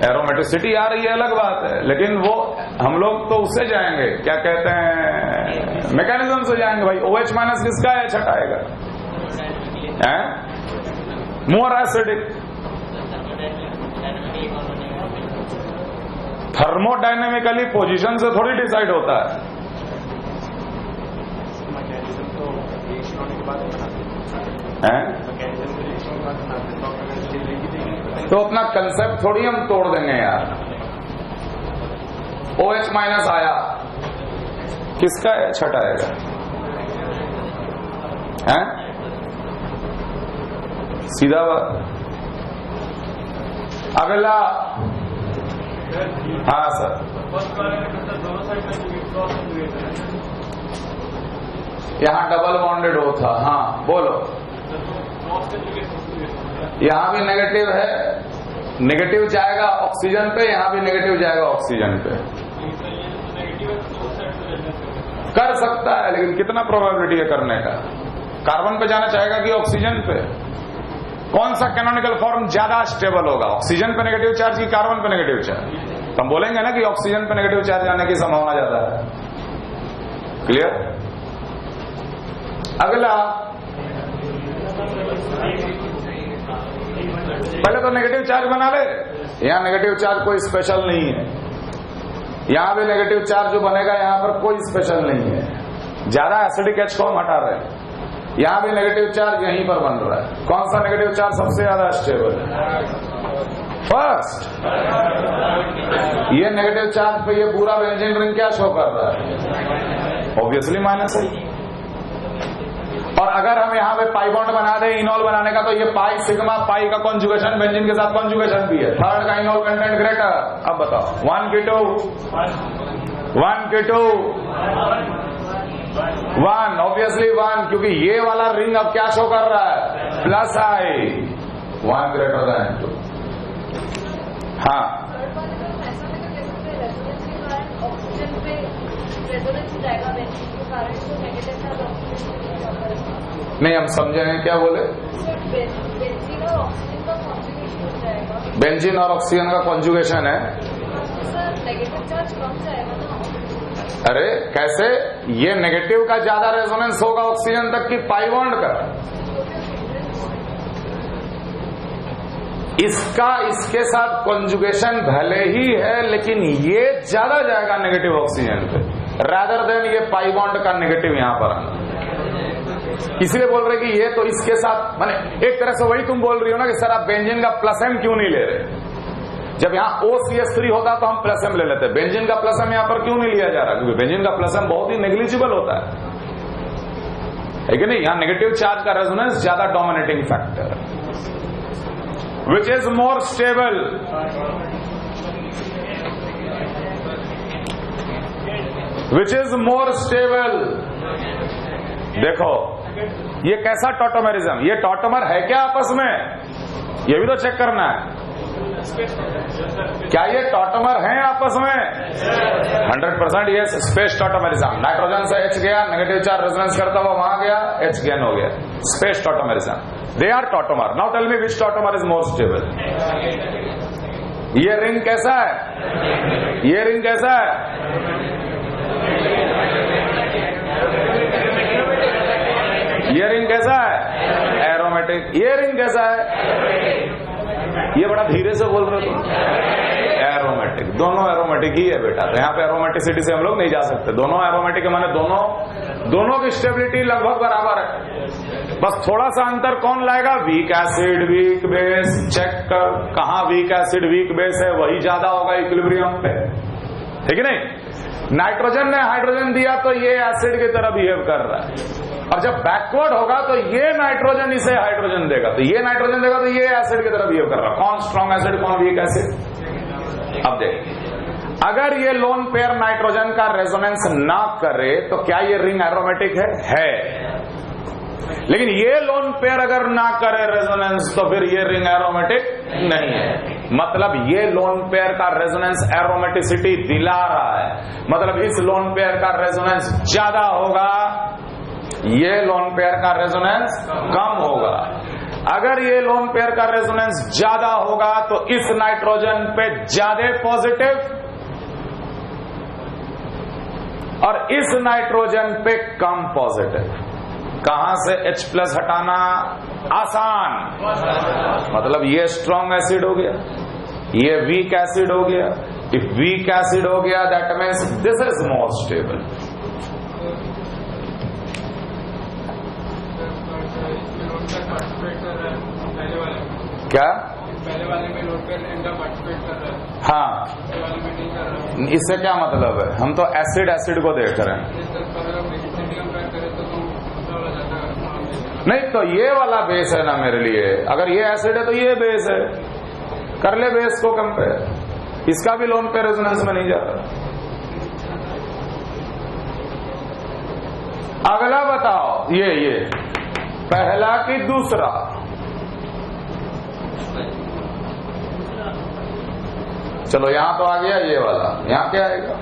एरोमेटिसिटी आ रही है अलग बात है, लेकिन वो हम लोग तो उससे जाएंगे, क्या कहते हैं, मैकेनिज्म से जाएंगे। भाई OH माइनस किसका H हटाएगा? More acidic. थर्मोडायनेमिकली पोजीशन से थोड़ी डिसाइड होता है। तो अपना कंसेप्ट थोड़ी हम तोड़ देंगे यार। OH माइनस आया, किसका H हटाएगा? हैं? सीधा बात। अगला, हाँ सर, यहां डबल बॉन्डेड हो था, हाँ बोलो। यहां भी नेगेटिव है, नेगेटिव जाएगा ऑक्सीजन पे, यहां भी नेगेटिव जाएगा ऑक्सीजन पे। कर सकता है, लेकिन कितना प्रोबेबिलिटी है करने का? कार्बन पे जाना चाहेगा कि ऑक्सीजन पे? कौन सा कैनोनिकल फॉर्म ज्यादा स्टेबल होगा, ऑक्सीजन पे नेगेटिव चार्ज की कार्बन पे नेगेटिव चार्ज? तो हम बोलेंगे ना कि ऑक्सीजन पे नेगेटिव चार्ज आने की संभावना ज्यादा है। क्लियर? अगला, पहले तो नेगेटिव चार्ज बना ले। यहां नेगेटिव चार्ज कोई स्पेशल नहीं है, यहां भी नेगेटिव चार्ज जो बनेगा यहां पर कोई स्पेशल नहीं है। ज्यादा एसिडिक H को हम हटा रहे हैं, यहां भी नेगेटिव चार्ज यहीं पर बन रहा है। कौन सा नेगेटिव चार्ज सबसे ज्यादा स्टेबल है? फर्स्ट। ये नेगेटिव चार्ज पे ये पूरा बेंजीन रिंग क्या शो कर रहा है? ऑब्वियसली माइनस है। और अगर हम यहाँ पे पाई बॉन्ड बना दें इनॉल बनाने का, तो ये पाई सिग्मा पाई का कॉन्जुगेशन बेंजीन के साथ कॉन्जुगेशन भी है। थर्ड का इनॉल कंटेंट ग्रेटर। अब बताओ 1 K2 1 K2 1, ऑब्वियसली 1, क्योंकि ये वाला रिंग अब क्या शो कर रहा है? प्लस आई, 1 ग्रेटर देन 2। हाँ नहीं, हम समझे हैं क्या बोले? बेंजीन और ऑक्सीजन का कॉन्जुगेशन है। अरे कैसे? ये नेगेटिव का ज्यादा रेजोनेंस होगा ऑक्सीजन तक की पाई बॉन्ड का? इसका इसके साथ कॉन्जुगेशन भले ही है, लेकिन ये ज्यादा जाएगा नेगेटिव ऑक्सीजन पे, रादर देन ये पाई बॉन्ड का नेगेटिव यहां पर आना। इसलिए बोल रहे कि ये तो इसके साथ, माने एक तरह से वही तुम बोल रही हो ना कि सर आप बेंजीन का प्लस एम क्यों नहीं ले रहे? जब यहाँ OCH3 होता तो हम प्लस एम ले लेते, बेंजीन का प्लस एम यहाँ पर क्यों नहीं लिया जा रहा? क्योंकि बेंजीन का प्लस एम बहुत ही नेग्लिजिबल होता है कि नहीं? यहाँ नेगेटिव चार्ज का रेजोनेंस ज्यादा dominating factor, which is more stable. Which is more stable. देखो ये कैसा टॉटोमेरिज्म, ये टॉटोमर है क्या आपस में? ये भी तो चेक करना है। क्या ये टॉटोमर हैं आपस में? 100% ये स्पेस टॉटोमेरिज्म। नाइट्रोजन से H गया, नेगेटिव चार्ज रेजोनेंस करता हुआ वहां गया, H गेन हो गया, space tautomerism. They are tautomer. Now tell me which tautomer is more stable. ये रिंग कैसा है? ये रिंग कैसा है? ये रिंग कैसा है? एरोमेटिक। ये रिंग कैसा है? ये बड़ा धीरे से बोल रहे तुम। एरोमेटिक। दोनों एरोमेटिक ही है बेटा, तो यहाँ पे एरोमेटिसिटी से हम लोग नहीं जा सकते। दोनों एरोमेटिक है, माने दोनों की स्टेबिलिटी लगभग बराबर है। बस थोड़ा सा अंतर कौन लाएगा? Weak acid weak base. Check कर कहाँ वीक एसिड वीक बेस है, वही ज्यादा होगा इक्विलिब्रियम पे, ठीक है नहीं? नाइट्रोजन ने हाइड्रोजन दिया तो ये एसिड की तरह बिहेव कर रहा है, और जब बैकवर्ड होगा तो ये नाइट्रोजन इसे हाइड्रोजन देगा, तो ये नाइट्रोजन देगा तो ये एसिड की तरह बिहेव कर रहा है। कौन स्ट्रॉन्ग एसिड, कौन वीक एसिड? अब देख, अगर ये लोन पेयर नाइट्रोजन का रेजोनेंस ना करे तो क्या ये रिंग एरोमेटिक है? लेकिन ये लोन पेयर अगर ना करे रेजोनेंस तो फिर ये रिंग एरोमेटिक नहीं है। मतलब ये लोन पेयर का रेजोनेंस एरोमेटिसिटी दिला रहा है, मतलब इस लोन पेयर का रेजोनेंस ज्यादा होगा, ये लोन पेयर का रेजोनेंस कम होगा। अगर ये लोन पेयर का रेजोनेंस ज्यादा होगा तो इस नाइट्रोजन पे ज्यादा पॉजिटिव और इस नाइट्रोजन पे कम पॉजिटिव। कहां से H+ हटाना आसान, मतलब ये स्ट्रॉन्ग एसिड हो गया, ये वीक एसिड हो गया। इफ वीक एसिड हो गया that means this is more stable. क्या पहले वाले में लोड पेयर इनका पार्टिसिपेट कर रहा है, हाँ, पहले वाले में नहीं कर रहा है। इससे क्या मतलब है? हम तो एसिड को देख रहे हैं। नहीं तो ये वाला बेस है ना मेरे लिए, अगर ये एसिड है तो ये बेस है, कर ले बेस को कंपेयर। इसका भी लोन पे रेजोनेंस में नहीं जाता। अगला बताओ, ये पहला कि दूसरा? चलो यहां तो आ गया ये वाला, यहां क्या आएगा?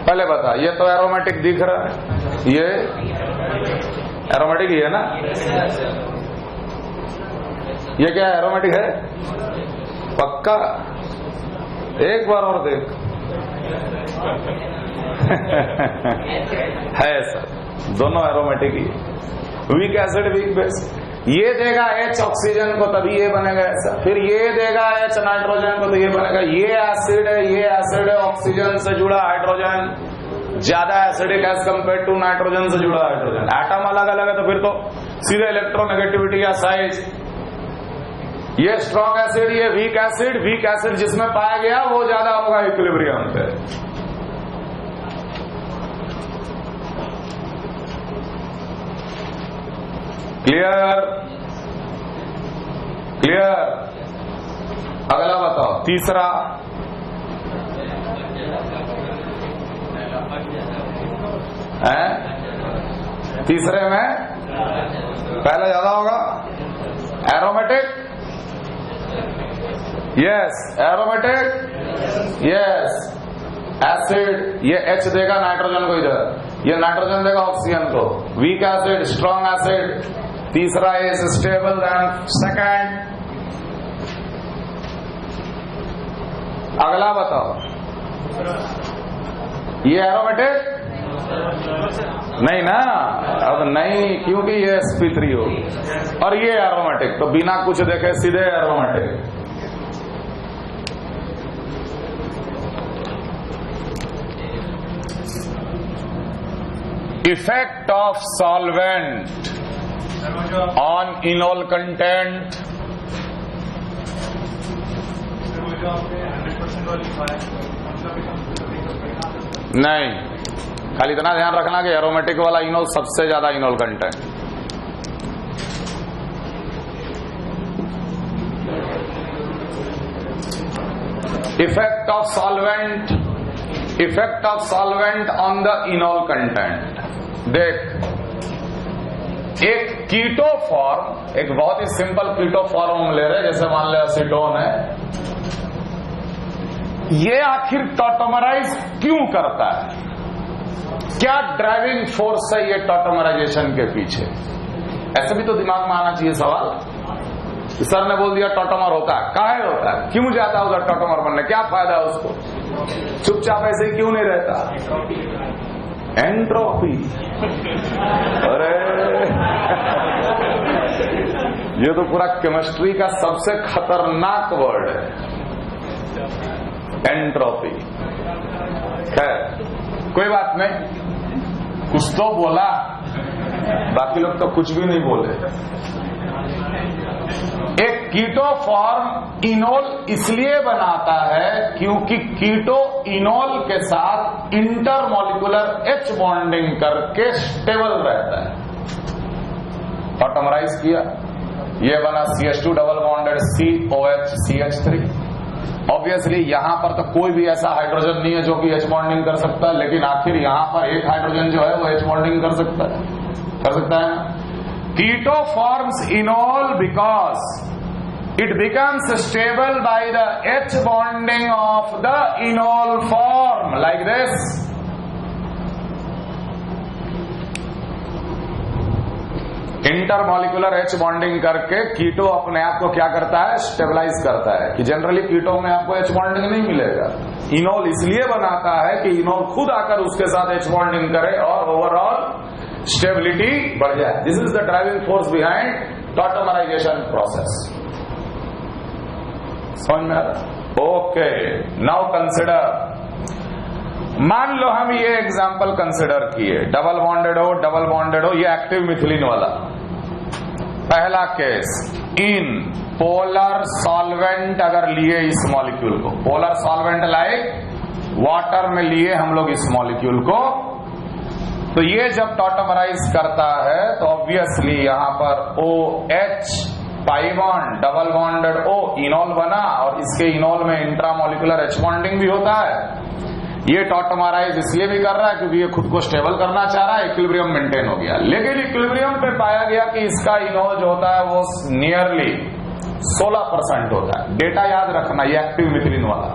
पहले बता, ये तो एरोमेटिक दिख रहा है, ये एरोमेटिक ही है ना? ये क्या एरोमेटिक है? पक्का? एक बार और देख। है सर, दोनों एरोमेटिक ही है। वीक एसिड वीक बेस, ये देगा H ऑक्सीजन को तभी ये बनेगा ऐसा, फिर ये देगा H नाइट्रोजन को तो ये बनेगा। ये एसिड है ऑक्सीजन से जुड़ा हाइड्रोजन, ज्यादा acidic as compare to nitrogen से जुड़ा हाइड्रोजन। एटम अलग अलग है तो फिर तो सीधे इलेक्ट्रोनेगेटिविटी या साइज। ये स्ट्रॉन्ग एसिड, ये वीक एसिड जिसमें पाया गया वो ज्यादा होगा इक्विलिब्रियम पे। क्लियर? अगला बताओ, तीसरा। है तीसरे में पहला ज्यादा होगा aromatic, yes aromatic, yes acid. ये H देगा नाइट्रोजन को इधर, ये नाइट्रोजन देगा ऑक्सीजन को। Weak acid, strong acid. तीसरा इज स्टेबल देन सेकंड। अगला बताओ, ये एरोमेटिक नहीं ना? अब नहीं, क्योंकि ये sp3 होगी और ये एरोमेटिक, तो बिना कुछ देखे सीधे aromatic. Effect of solvent on enol content. नहीं, खाली इतना ध्यान रखना कि एरोमेटिक वाला इनोल सबसे ज्यादा enol content. Effect of solvent on the enol content. देख, एक कीटो फॉर्म, एक बहुत ही सिंपल कीटो फॉर्म हम ले रहे हैं, जैसे मान ले एसीटोन है। ये आखिर टॉटोमराइज क्यों करता है? क्या ड्राइविंग फोर्स है ये टॉटोमराइजेशन के पीछे? ऐसे भी तो दिमाग में आना चाहिए सवाल। सर ने बोल दिया टॉटोमर होता है, काहे होता है, क्यों जाता है उधर टॉटोमर बनने, क्या फायदा है उसको? चुपचाप ऐसे ही क्यों नहीं रहता? एंट्रोपी। अरे ये तो पूरा केमिस्ट्री का सबसे खतरनाक वर्ड है, एंट्रोपी। खैर कोई बात नहीं, कुछ तो बोला, बाकी लोग तो कुछ भी नहीं बोले। एक कीटो फॉर्म इनोल इसलिए बनाता है क्योंकि कीटो इनोल के साथ इंटरमॉलिक्यूलर H बॉन्डिंग करके स्टेबल रहता है। टॉटोमराइज किया, ये बना CH2 double bonded COH CH3, obviously यहां पर तो कोई भी ऐसा हाइड्रोजन नहीं है जो कि H बॉन्डिंग कर सकता है, लेकिन आखिर यहां पर एक हाइड्रोजन जो है वो H बॉन्डिंग कर सकता है ना। Keto forms enol because it becomes stable by the H bonding of the enol form like this. Intermolecular H bonding करके कीटो अपने आप को क्या करता है, स्टेबलाइज करता है। कि जनरली कीटो में आपको H बॉन्डिंग नहीं मिलेगा। इनोल इसलिए बनाता है कि इनोल खुद आकर उसके साथ H बॉन्डिंग करे और ओवरऑल स्टेबिलिटी बढ़ जाए। This is the driving force behind tautomerization process. समझ में आ रहा? ओके, नाउ कंसिडर, मान लो हम ये एग्जाम्पल कंसिडर किए, डबल बॉन्डेड हो, ये एक्टिव मिथिलीन वाला पहला केस। इन पोलर सॉल्वेंट अगर लिए इस मॉलिक्यूल को, पोलर सॉल्वेंट लाइक वाटर में लिए हम लोग इस मॉलिक्यूल को, तो ये जब टॉटोमराइज करता है तो ऑब्वियसली यहां पर OH pi bond, double bonded O enol बना, और इसके इनोल में इंट्रामोलिकुलर H बॉन्डिंग भी होता है। ये टॉटोमराइज इसलिए भी कर रहा है क्योंकि ये खुद को स्टेबल करना चाह रहा है, इक्विलिब्रियम मेंटेन हो गया। लेकिन इक्विलिब्रियम पे पाया गया कि इसका इनोल जो होता है वो नियरली 16% होता है। डेटा याद रखना, ये एक्टिव मिथिलीन वाला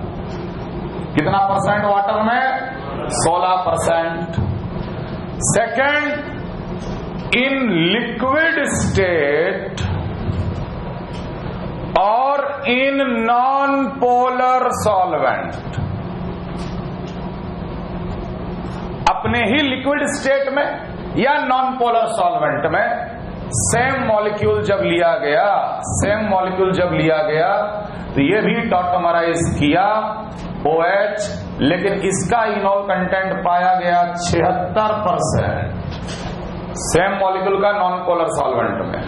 कितना परसेंट वाटर में, 16%। सेकेंड, इन लिक्विड स्टेट और इन नॉन पोलर सॉल्वेंट, अपने ही लिक्विड स्टेट में या नॉन पोलर सॉल्वेंट में सेम मॉलिक्यूल जब लिया गया तो ये भी टॉटोमराइज किया OH, लेकिन इसका इनोल कंटेंट पाया गया 76% सेम मॉलिक्यूल का नॉन पोलर सॉल्वेंट में।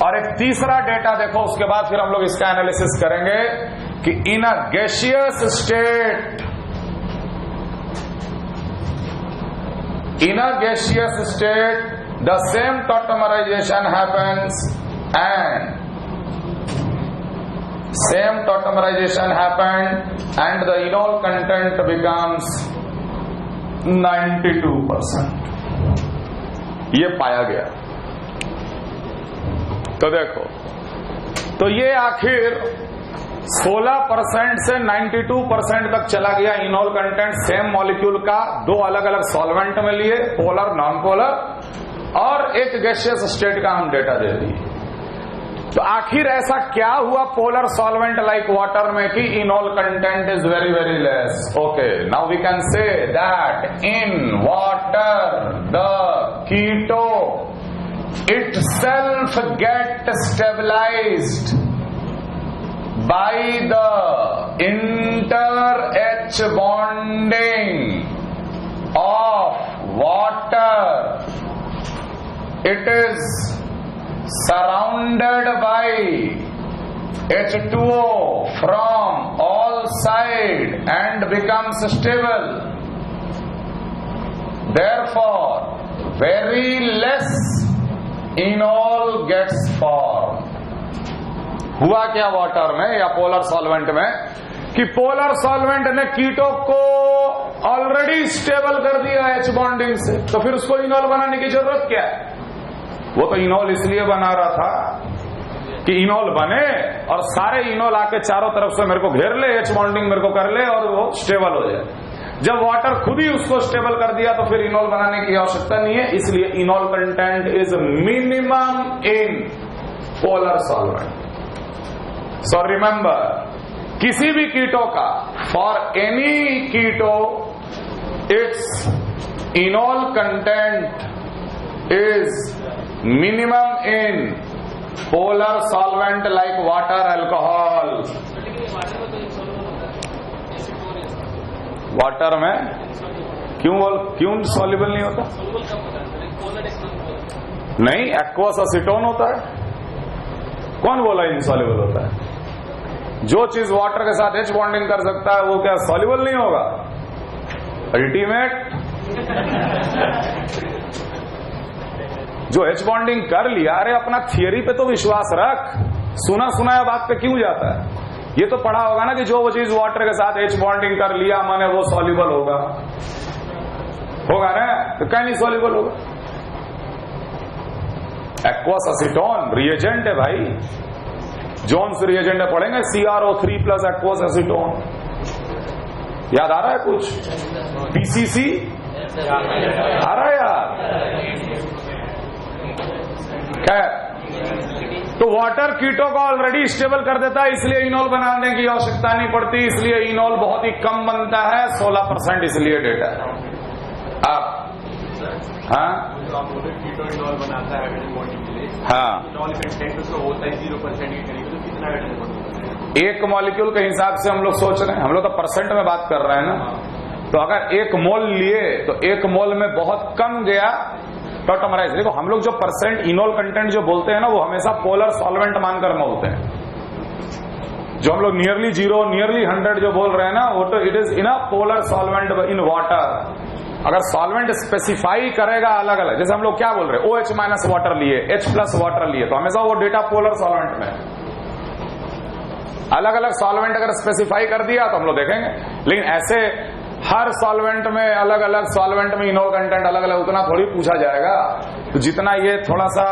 और एक तीसरा डेटा देखो, उसके बाद फिर हम लोग इसका एनालिसिस करेंगे कि in a gaseous state, in a gaseous state the same tautomerization happens and the enol content becomes 92%, ये पाया गया। तो देखो, तो ये आखिर 16% से 92% तक चला गया इनोल कंटेंट सेम मॉलिक्यूल का, दो अलग अलग सॉल्वेंट में लिए, पोलर नॉन पोलर, और एक गैसियस स्टेट का हम डेटा दे दिए। तो आखिर ऐसा क्या हुआ पोलर सॉल्वेंट लाइक वाटर में कि enol content is very very less? Okay, now we can say that in water the keto itself get stabilized by the inter-H bonding of water. It is surrounded by H2O from all sides and becomes stable. Therefore, very less enol gets formed. हुआ क्या water में या polar solvent में कि polar solvent ने कीटो को already stable कर दिया H बॉन्डिंग से, तो फिर उसको इनोल बनाने की जरूरत क्या है? वो तो इनोल इसलिए बना रहा था कि इनोल बने और सारे इनोल आके चारों तरफ से मेरे को घेर ले, H बॉन्डिंग मेरे को कर ले और वो स्टेबल हो जाए। जब वाटर खुद ही उसको स्टेबल कर दिया तो फिर इनोल बनाने की आवश्यकता नहीं है, इसलिए enol content is minimum in polar solvent. So remember, किसी भी कीटो का, for any keto its enol content is minimum in polar solvent like water, alcohol. Water में क्यों सॉल्युबल नहीं होता? नहीं, एक्वस असीटोन होता है। कौन बोला इनसॉल्युबल होता है? जो चीज वाटर के साथ H बॉन्डिंग कर सकता है वो क्या सॉल्युबल नहीं होगा? अल्टीमेट जो H बॉन्डिंग कर लिया, अरे अपना थियरी पे तो विश्वास रख, सुना सुनाया बात पे क्यों जाता है? ये तो पढ़ा होगा ना कि जो वो चीज वाटर के साथ H बॉन्डिंग कर लिया माने वो सॉल्युबल होगा ना, तो क्या नहीं सॉल्युबल होगा। एक्वस एसीटोन रिएजेंट है भाई, जोन्स रिएजेंट है, पढ़ेंगे CrO3 प्लस एक्वस एसीटोन। याद आ रहा है कुछ? PCC आ रहा है यार? खैर, तो वाटर कीटो को ऑलरेडी स्टेबल कर देता है, इसलिए इनोल बनाने की आवश्यकता नहीं पड़ती, इसलिए इनोल बहुत ही कम बनता है, 16% इसलिए डेटा है। अब हाँ कीटो इनोल बनाता है बॉडी के लिए, हाँ, इनोल कंटेंट उसका होता है 0% के करीब, तो कितना हाइड्रोजन एक मॉलिक्यूल के हिसाब से हम लोग सोच रहे हैं, हम लोग तो परसेंट में बात कर रहे हैं ना। तो अगर 1 मोल लिए तो 1 मोल में बहुत कम गया तो ऑटोमराइज। देखो हम लोग जो परसेंट इनोल कंटेंट जो बोलते हैं ना, वो हमेशा पोलर सॉल्वेंट मानकर बोलते हैं। जो हम लोग नियरली 0, नियरली 100 जो बोल रहे हैं ना, वो तो it is in a polar solvent in water. अगर सॉल्वेंट स्पेसिफाई करेगा अलग अलग, जैसे हम लोग क्या बोल रहे हैं, OH माइनस वाटर लिए, H प्लस वाटर लिए, तो हमेशा वो डेटा पोलर सॉल्वेंट में। अलग अलग सॉल्वेंट अगर स्पेसिफाई कर दिया तो हम लोग देखेंगे, लेकिन ऐसे हर सॉल्वेंट में अलग अलग सॉल्वेंट में इनोल कंटेंट अलग अलग उतना थोड़ी पूछा जाएगा। तो जितना ये थोड़ा सा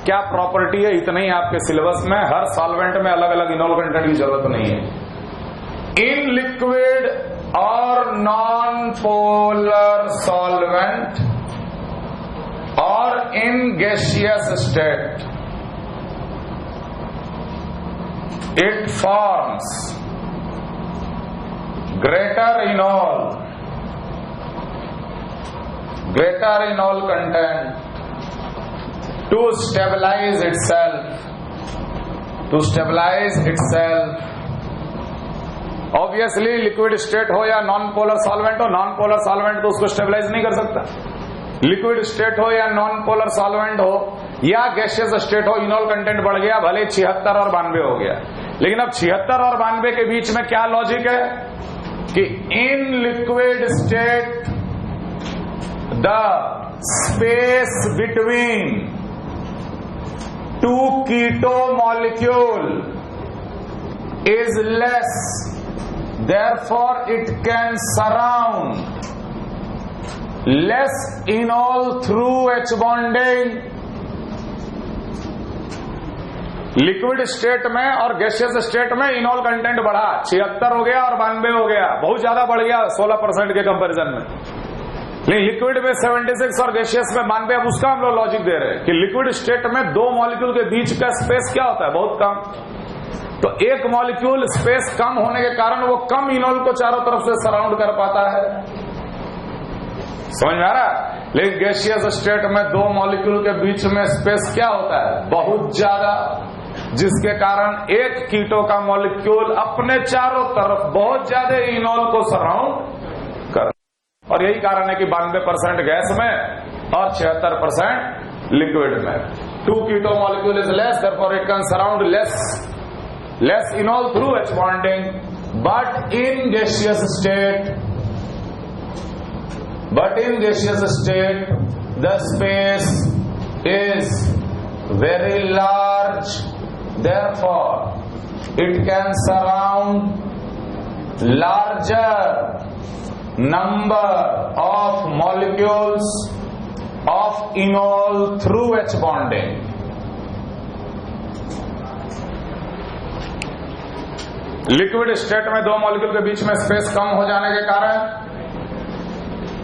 क्या प्रॉपर्टी है इतना ही आपके सिलेबस में, हर सॉल्वेंट में अलग अलग इनोल कंटेंट की जरूरत नहीं है। इन लिक्विड और नॉन पोलर सॉल्वेंट और in gaseous state it forms greater enol content to stabilize itself. Obviously liquid state हो या नॉन पोलर सॉल्वेंट हो, नॉन पोलर सॉल्वेंट तो उसको स्टेबलाइज नहीं कर सकता। लिक्विड स्टेट हो या नॉन पोलर सॉल्वेंट हो या गैसियस स्टेट हो, इनोल कंटेंट बढ़ गया, भले 76 और 92 हो गया। लेकिन अब 76 और 92 के बीच में क्या लॉजिक है कि in liquid state the space between 2 keto molecule is less, therefore it can surround less enol through H bonding। Liquid state में और गैसियस स्टेट में इनोल कंटेंट बढ़ा, 76 हो गया और 92 हो गया, बहुत ज्यादा बढ़ गया 16% के कंपैरिजन में। लेकिन लिक्विड में 76 और गैसियस में 92, अब उसका हम लोग लॉजिक दे रहे हैं कि लिक्विड स्टेट में 2 मॉलिक्यूल के बीच का स्पेस क्या होता है, बहुत कम। तो एक मॉलिक्यूल स्पेस कम होने के कारण वो कम इनोल को चारों तरफ से सराउंड कर पाता है, समझ में आ रहा। लेकिन गैसियस स्टेट में 2 मॉलिक्यूल के बीच में स्पेस क्या होता है, बहुत ज्यादा, जिसके कारण एक कीटो का मॉलिक्यूल अपने चारों तरफ बहुत ज्यादा इनोल को सराउंड कर, और यही कारण है कि 92% गैस में और 76% लिक्विड में। 2 keto molecule is less, therefore it can surround less enol through H bonding, but in gaseous state the space is very large, therefore it can surround larger number of molecules of enol through H bonding। Liquid state में 2 molecule के बीच में space कम हो जाने के कारण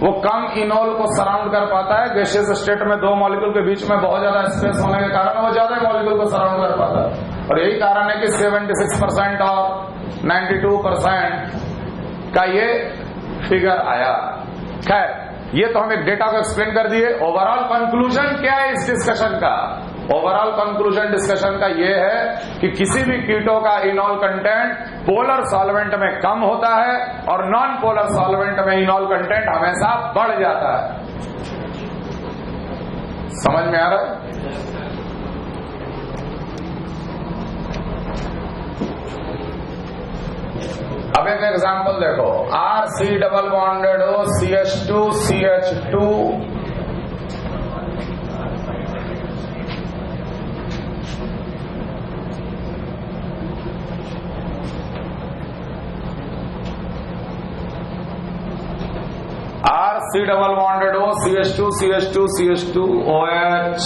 वो कम enol को surround कर पाता है। गैसियस स्टेट में 2 मॉलिक्यूल के बीच में बहुत ज्यादा स्पेस होने के कारण वो ज्यादा मॉलिक्यूल को सराउंड कर पाता है, और यही कारण है कि 76% और 92% का ये फिगर आया। खैर, ये तो हम एक डेटा को एक्सप्लेन कर दिए। ओवरऑल कंक्लूजन क्या है इस डिस्कशन का? ओवरऑल कंक्लूजन डिस्कशन का ये है कि किसी भी कीटो का इनोल कंटेंट पोलर सॉल्वेंट में कम होता है और नॉन पोलर सॉल्वेंट में इनोल कंटेंट हमेशा बढ़ जाता है। समझ में आ रहा है? अब एक एग्जांपल देखो, RC डबल बॉन्डेड हो CH2 CH2 C double bonded O, CH2, CH2, CH2, OH.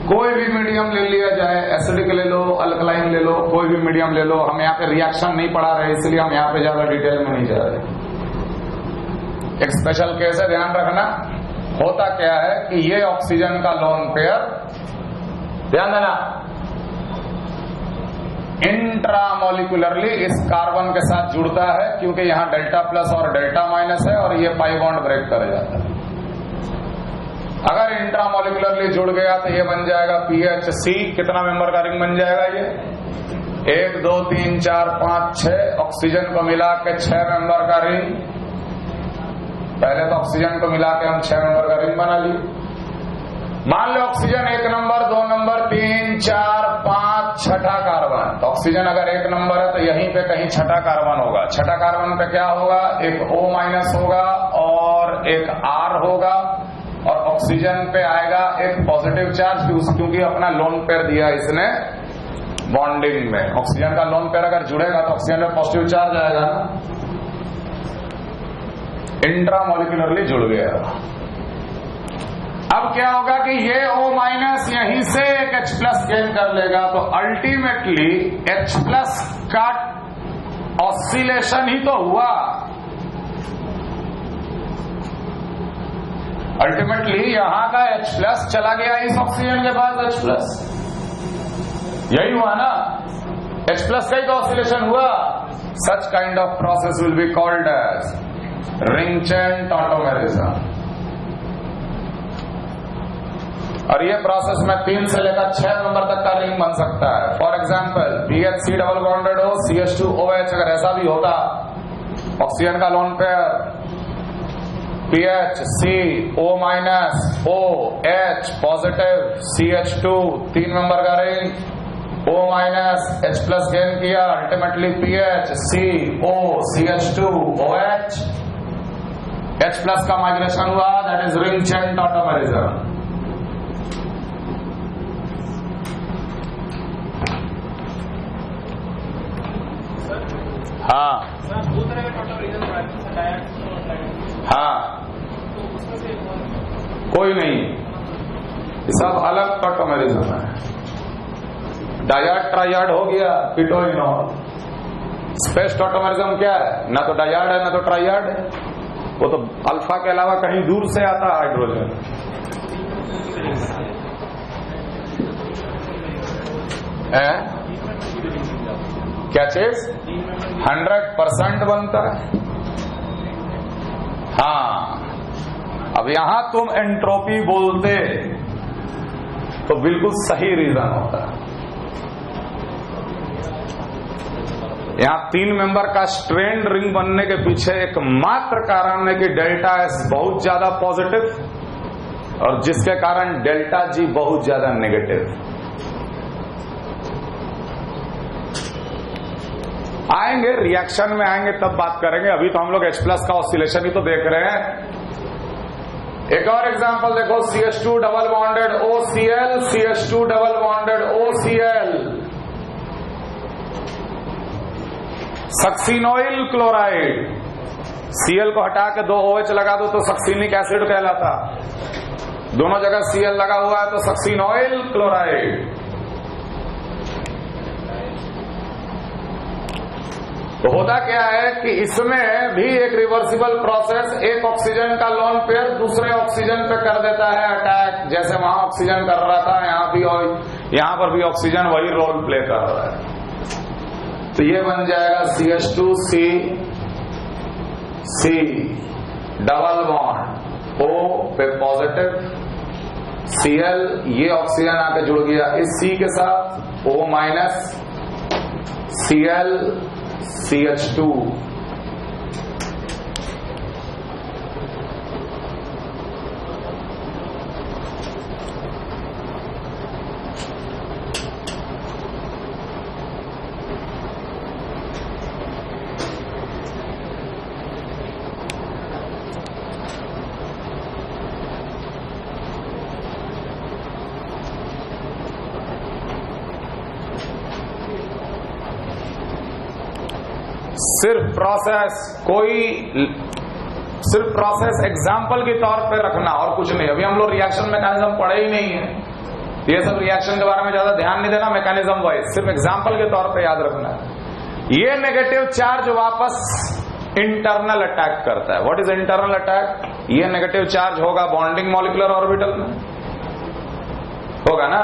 कोई भी मीडियम ले लिया जाए, एसिडिक ले लो, अल्कलाइन ले लो, कोई भी मीडियम ले लो। हम यहाँ पे रिएक्शन नहीं पढ़ा रहे, इसलिए हम यहाँ पे ज्यादा डिटेल में नहीं जा रहे। एक स्पेशल केस है, ध्यान रखना। होता क्या है कि ये ऑक्सीजन का लोन पेयर, ध्यान देना, इंट्रामोलिकुलरली इस कार्बन के साथ जुड़ता है, क्योंकि यहाँ डेल्टा प्लस और डेल्टा माइनस है और ये पाई बॉन्ड ब्रेक कर जाता है। अगर इंट्रामोलिकुलरली जुड़ गया तो ये बन जाएगा PHC। कितना मेंबर का रिंग बन जाएगा ये? 1 2 3 4 5 6, ऑक्सीजन को मिला के 6 मेंबर का रिंग। पहले तो ऑक्सीजन को मिला के हम 6 मेंबर का रिंग बना लिए। मान लो ऑक्सीजन 1 नंबर, 2 नंबर, 3 4 5 छठा कार्बन। तो ऑक्सीजन अगर 1 नंबर है तो यहीं पे कहीं छठा कार्बन होगा। छठा कार्बन पे क्या होगा? एक O माइनस होगा और एक R होगा, और ऑक्सीजन पे आएगा एक पॉजिटिव चार्ज, क्योंकि अपना लोन पेयर दिया इसने बॉन्डिंग में। ऑक्सीजन का लोन पेयर अगर जुड़ेगा तो ऑक्सीजन में पॉजिटिव चार्ज आएगा ना। इंट्रामोलिकुलरली जुड़ गया। अब क्या होगा कि ये O माइनस यहीं से एक H प्लस गेन कर लेगा, तो अल्टीमेटली H प्लस का ऑसिलेशन ही तो हुआ। अल्टीमेटली यहां का H प्लस चला गया इस ऑक्सीजन के पास H प्लस, यही हुआ ना। H प्लस का ही तो ऑसिलेशन हुआ। Such kind of process will be called as ring chain tautomerism. और ये प्रोसेस में 3 से लेकर 6 नंबर तक का रिंग बन सकता है। For example BHC double bonded हो, CH2 OH, अगर ऐसा भी होता, ऑक्सीजन का lone pair PHC O minus OH positive CH2 3 number का ring, O minus H plus gain किया, ultimately PHC O CH2 OH, H plus का माइग्रेशन हुआ, that is ring chain tautomerism. हाँ दो तरह का टॉटोमेरिज्म है, हाँ, कोई नहीं, सब अलग टॉटोमेरिज्म है। डायाड ट्रायाड हो गया, कीटोइनॉल। स्पेस टॉटोमेरिज्म क्या है? ना तो डायाड है ना तो ट्रायाड है, वो तो अल्फा के अलावा कहीं दूर से आता है हाइड्रोजन। क्या चीज? 100% बनता है। हाँ, अब यहां तुम एंट्रोपी बोलते तो बिल्कुल सही रीजन होता है। यहां 3 मेंबर का स्ट्रेंड रिंग बनने के पीछे एकमात्र कारण है कि डेल्टा S बहुत ज्यादा पॉजिटिव और जिसके कारण डेल्टा G बहुत ज्यादा नेगेटिव। आएंगे रिएक्शन में, आएंगे तब बात करेंगे। अभी तो हम लोग H प्लस का ऑसिलेशन ही तो देख रहे हैं। एक और एग्जांपल देखो, CH2 double bonded OCl, CH2 double bonded OCl, succinyl chloride. Cl को हटा के 2 OH लगा दो तो सक्सिनिक एसिड कहलाता। दोनों जगह Cl लगा हुआ है तो सक्सिनोइल क्लोराइड। तो होता क्या है कि इसमें भी एक रिवर्सिबल प्रोसेस, एक ऑक्सीजन का लोन पेयर दूसरे ऑक्सीजन पे कर देता है अटैक। जैसे वहां ऑक्सीजन कर रहा था, यहां पर भी ऑक्सीजन वही रोल प्ले कर रहा है। तो ये बन जाएगा CH2C C double bond O पे पॉजिटिव, Cl, ये ऑक्सीजन आके जुड़ गया इस C के साथ, O माइनस Cl CH2। सिर्फ प्रोसेस एग्जाम्पल के तौर पे रखना और कुछ नहीं। अभी हम लोग रिएक्शन मैकेनिज्म पढ़े ही नहीं है, ये सब रिएक्शन के बारे में ज्यादा ध्यान नहीं देना मैकेनिज्म वाइज, सिर्फ एग्जाम्पल के तौर पे याद रखना है। ये नेगेटिव चार्ज वापस इंटरनल अटैक करता है। What is internal attack? ये नेगेटिव चार्ज होगा बॉन्डिंग मॉलिक्यूलर ऑर्बिटल में, होगा ना,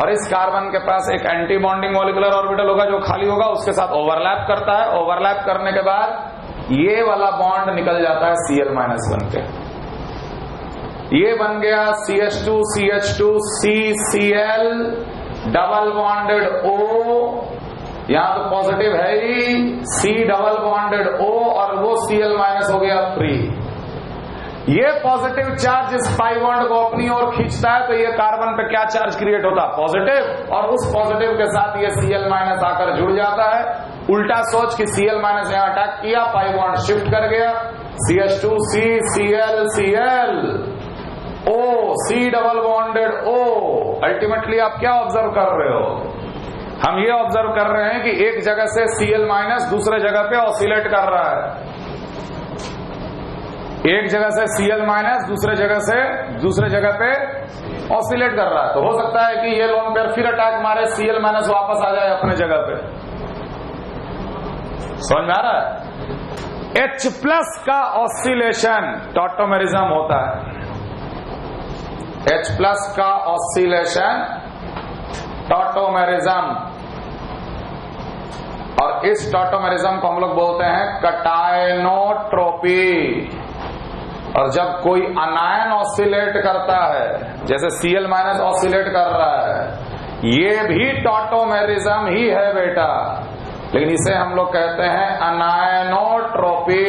और इस कार्बन के पास एक एंटी बॉन्डिंग मॉलिक्यूलर ऑर्बिटल होगा जो खाली होगा, उसके साथ ओवरलैप करता है। ओवरलैप करने के बाद ये वाला बॉन्ड निकल जाता है Cl- बन के, ये बन गया CH2 CH2 CCl double bonded O, यहां तो पॉजिटिव है ही, C डबल बॉन्डेड O और वो Cl- हो गया फ्री। ये पॉजिटिव चार्ज इस पाई बॉन्ड को अपनी ओर खींचता है तो ये कार्बन पे क्या चार्ज क्रिएट होता है? पॉजिटिव, और उस पॉजिटिव के साथ ये Cl- आकर जुड़ जाता है। उल्टा सोच कि Cl- यहां अटैक किया, पाई बॉन्ड शिफ्ट कर गया, CH2 C Cl Cl O C double bonded O। Ultimately आप क्या ऑब्जर्व कर रहे हो? हम ये ऑब्जर्व कर रहे हैं कि एक जगह से Cl- दूसरे जगह पे ऑसिलेट कर रहा है, एक जगह से Cl- दूसरे जगह पे ऑसिलेट कर रहा है। तो हो सकता है कि ये लोन पेयर फिर अटैक मारे, Cl- वापस आ जाए अपने जगह पे। समझ में आ रहा है? H+ का ऑसिलेशन टॉटोमेरिज्म होता है। H+ का ऑसिलेशन टॉटोमेरिज्म, और इस टॉटोमेरिज्म को हम लोग बोलते हैं कटायनोट्रोपी। और जब कोई अनायन ऑसिलेट करता है, जैसे Cl- ऑसिलेट कर रहा है, ये भी टॉटोमेरिज्म ही है बेटा, लेकिन इसे हम लोग कहते हैं अनायनोट्रोपी।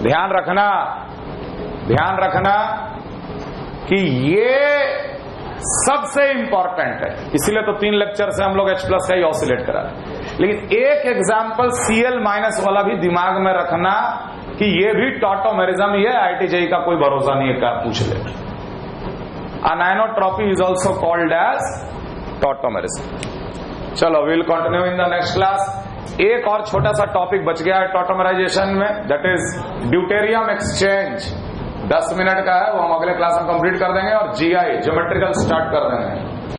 ध्यान रखना कि ये सबसे इंपॉर्टेंट है, इसीलिए तो 3 लेक्चर से हम लोग H+ का ही ऑसिलेट करा। लेकिन एक एग्जाम्पल Cl- वाला भी दिमाग में रखना कि ये भी टॉटोमेरिज्म ही है। IIT-JEE का कोई भरोसा नहीं है, क्या पूछ ले। Anionotropy is also called as tautomerism. चलो, will continue in the next class. एक और छोटा सा टॉपिक बच गया है टॉटोमराइजेशन में, that is deuterium exchange. 10 minute का है, वो हम अगले क्लास में कंप्लीट कर देंगे, और GI ज्योमेट्रिकल स्टार्ट कर देंगे।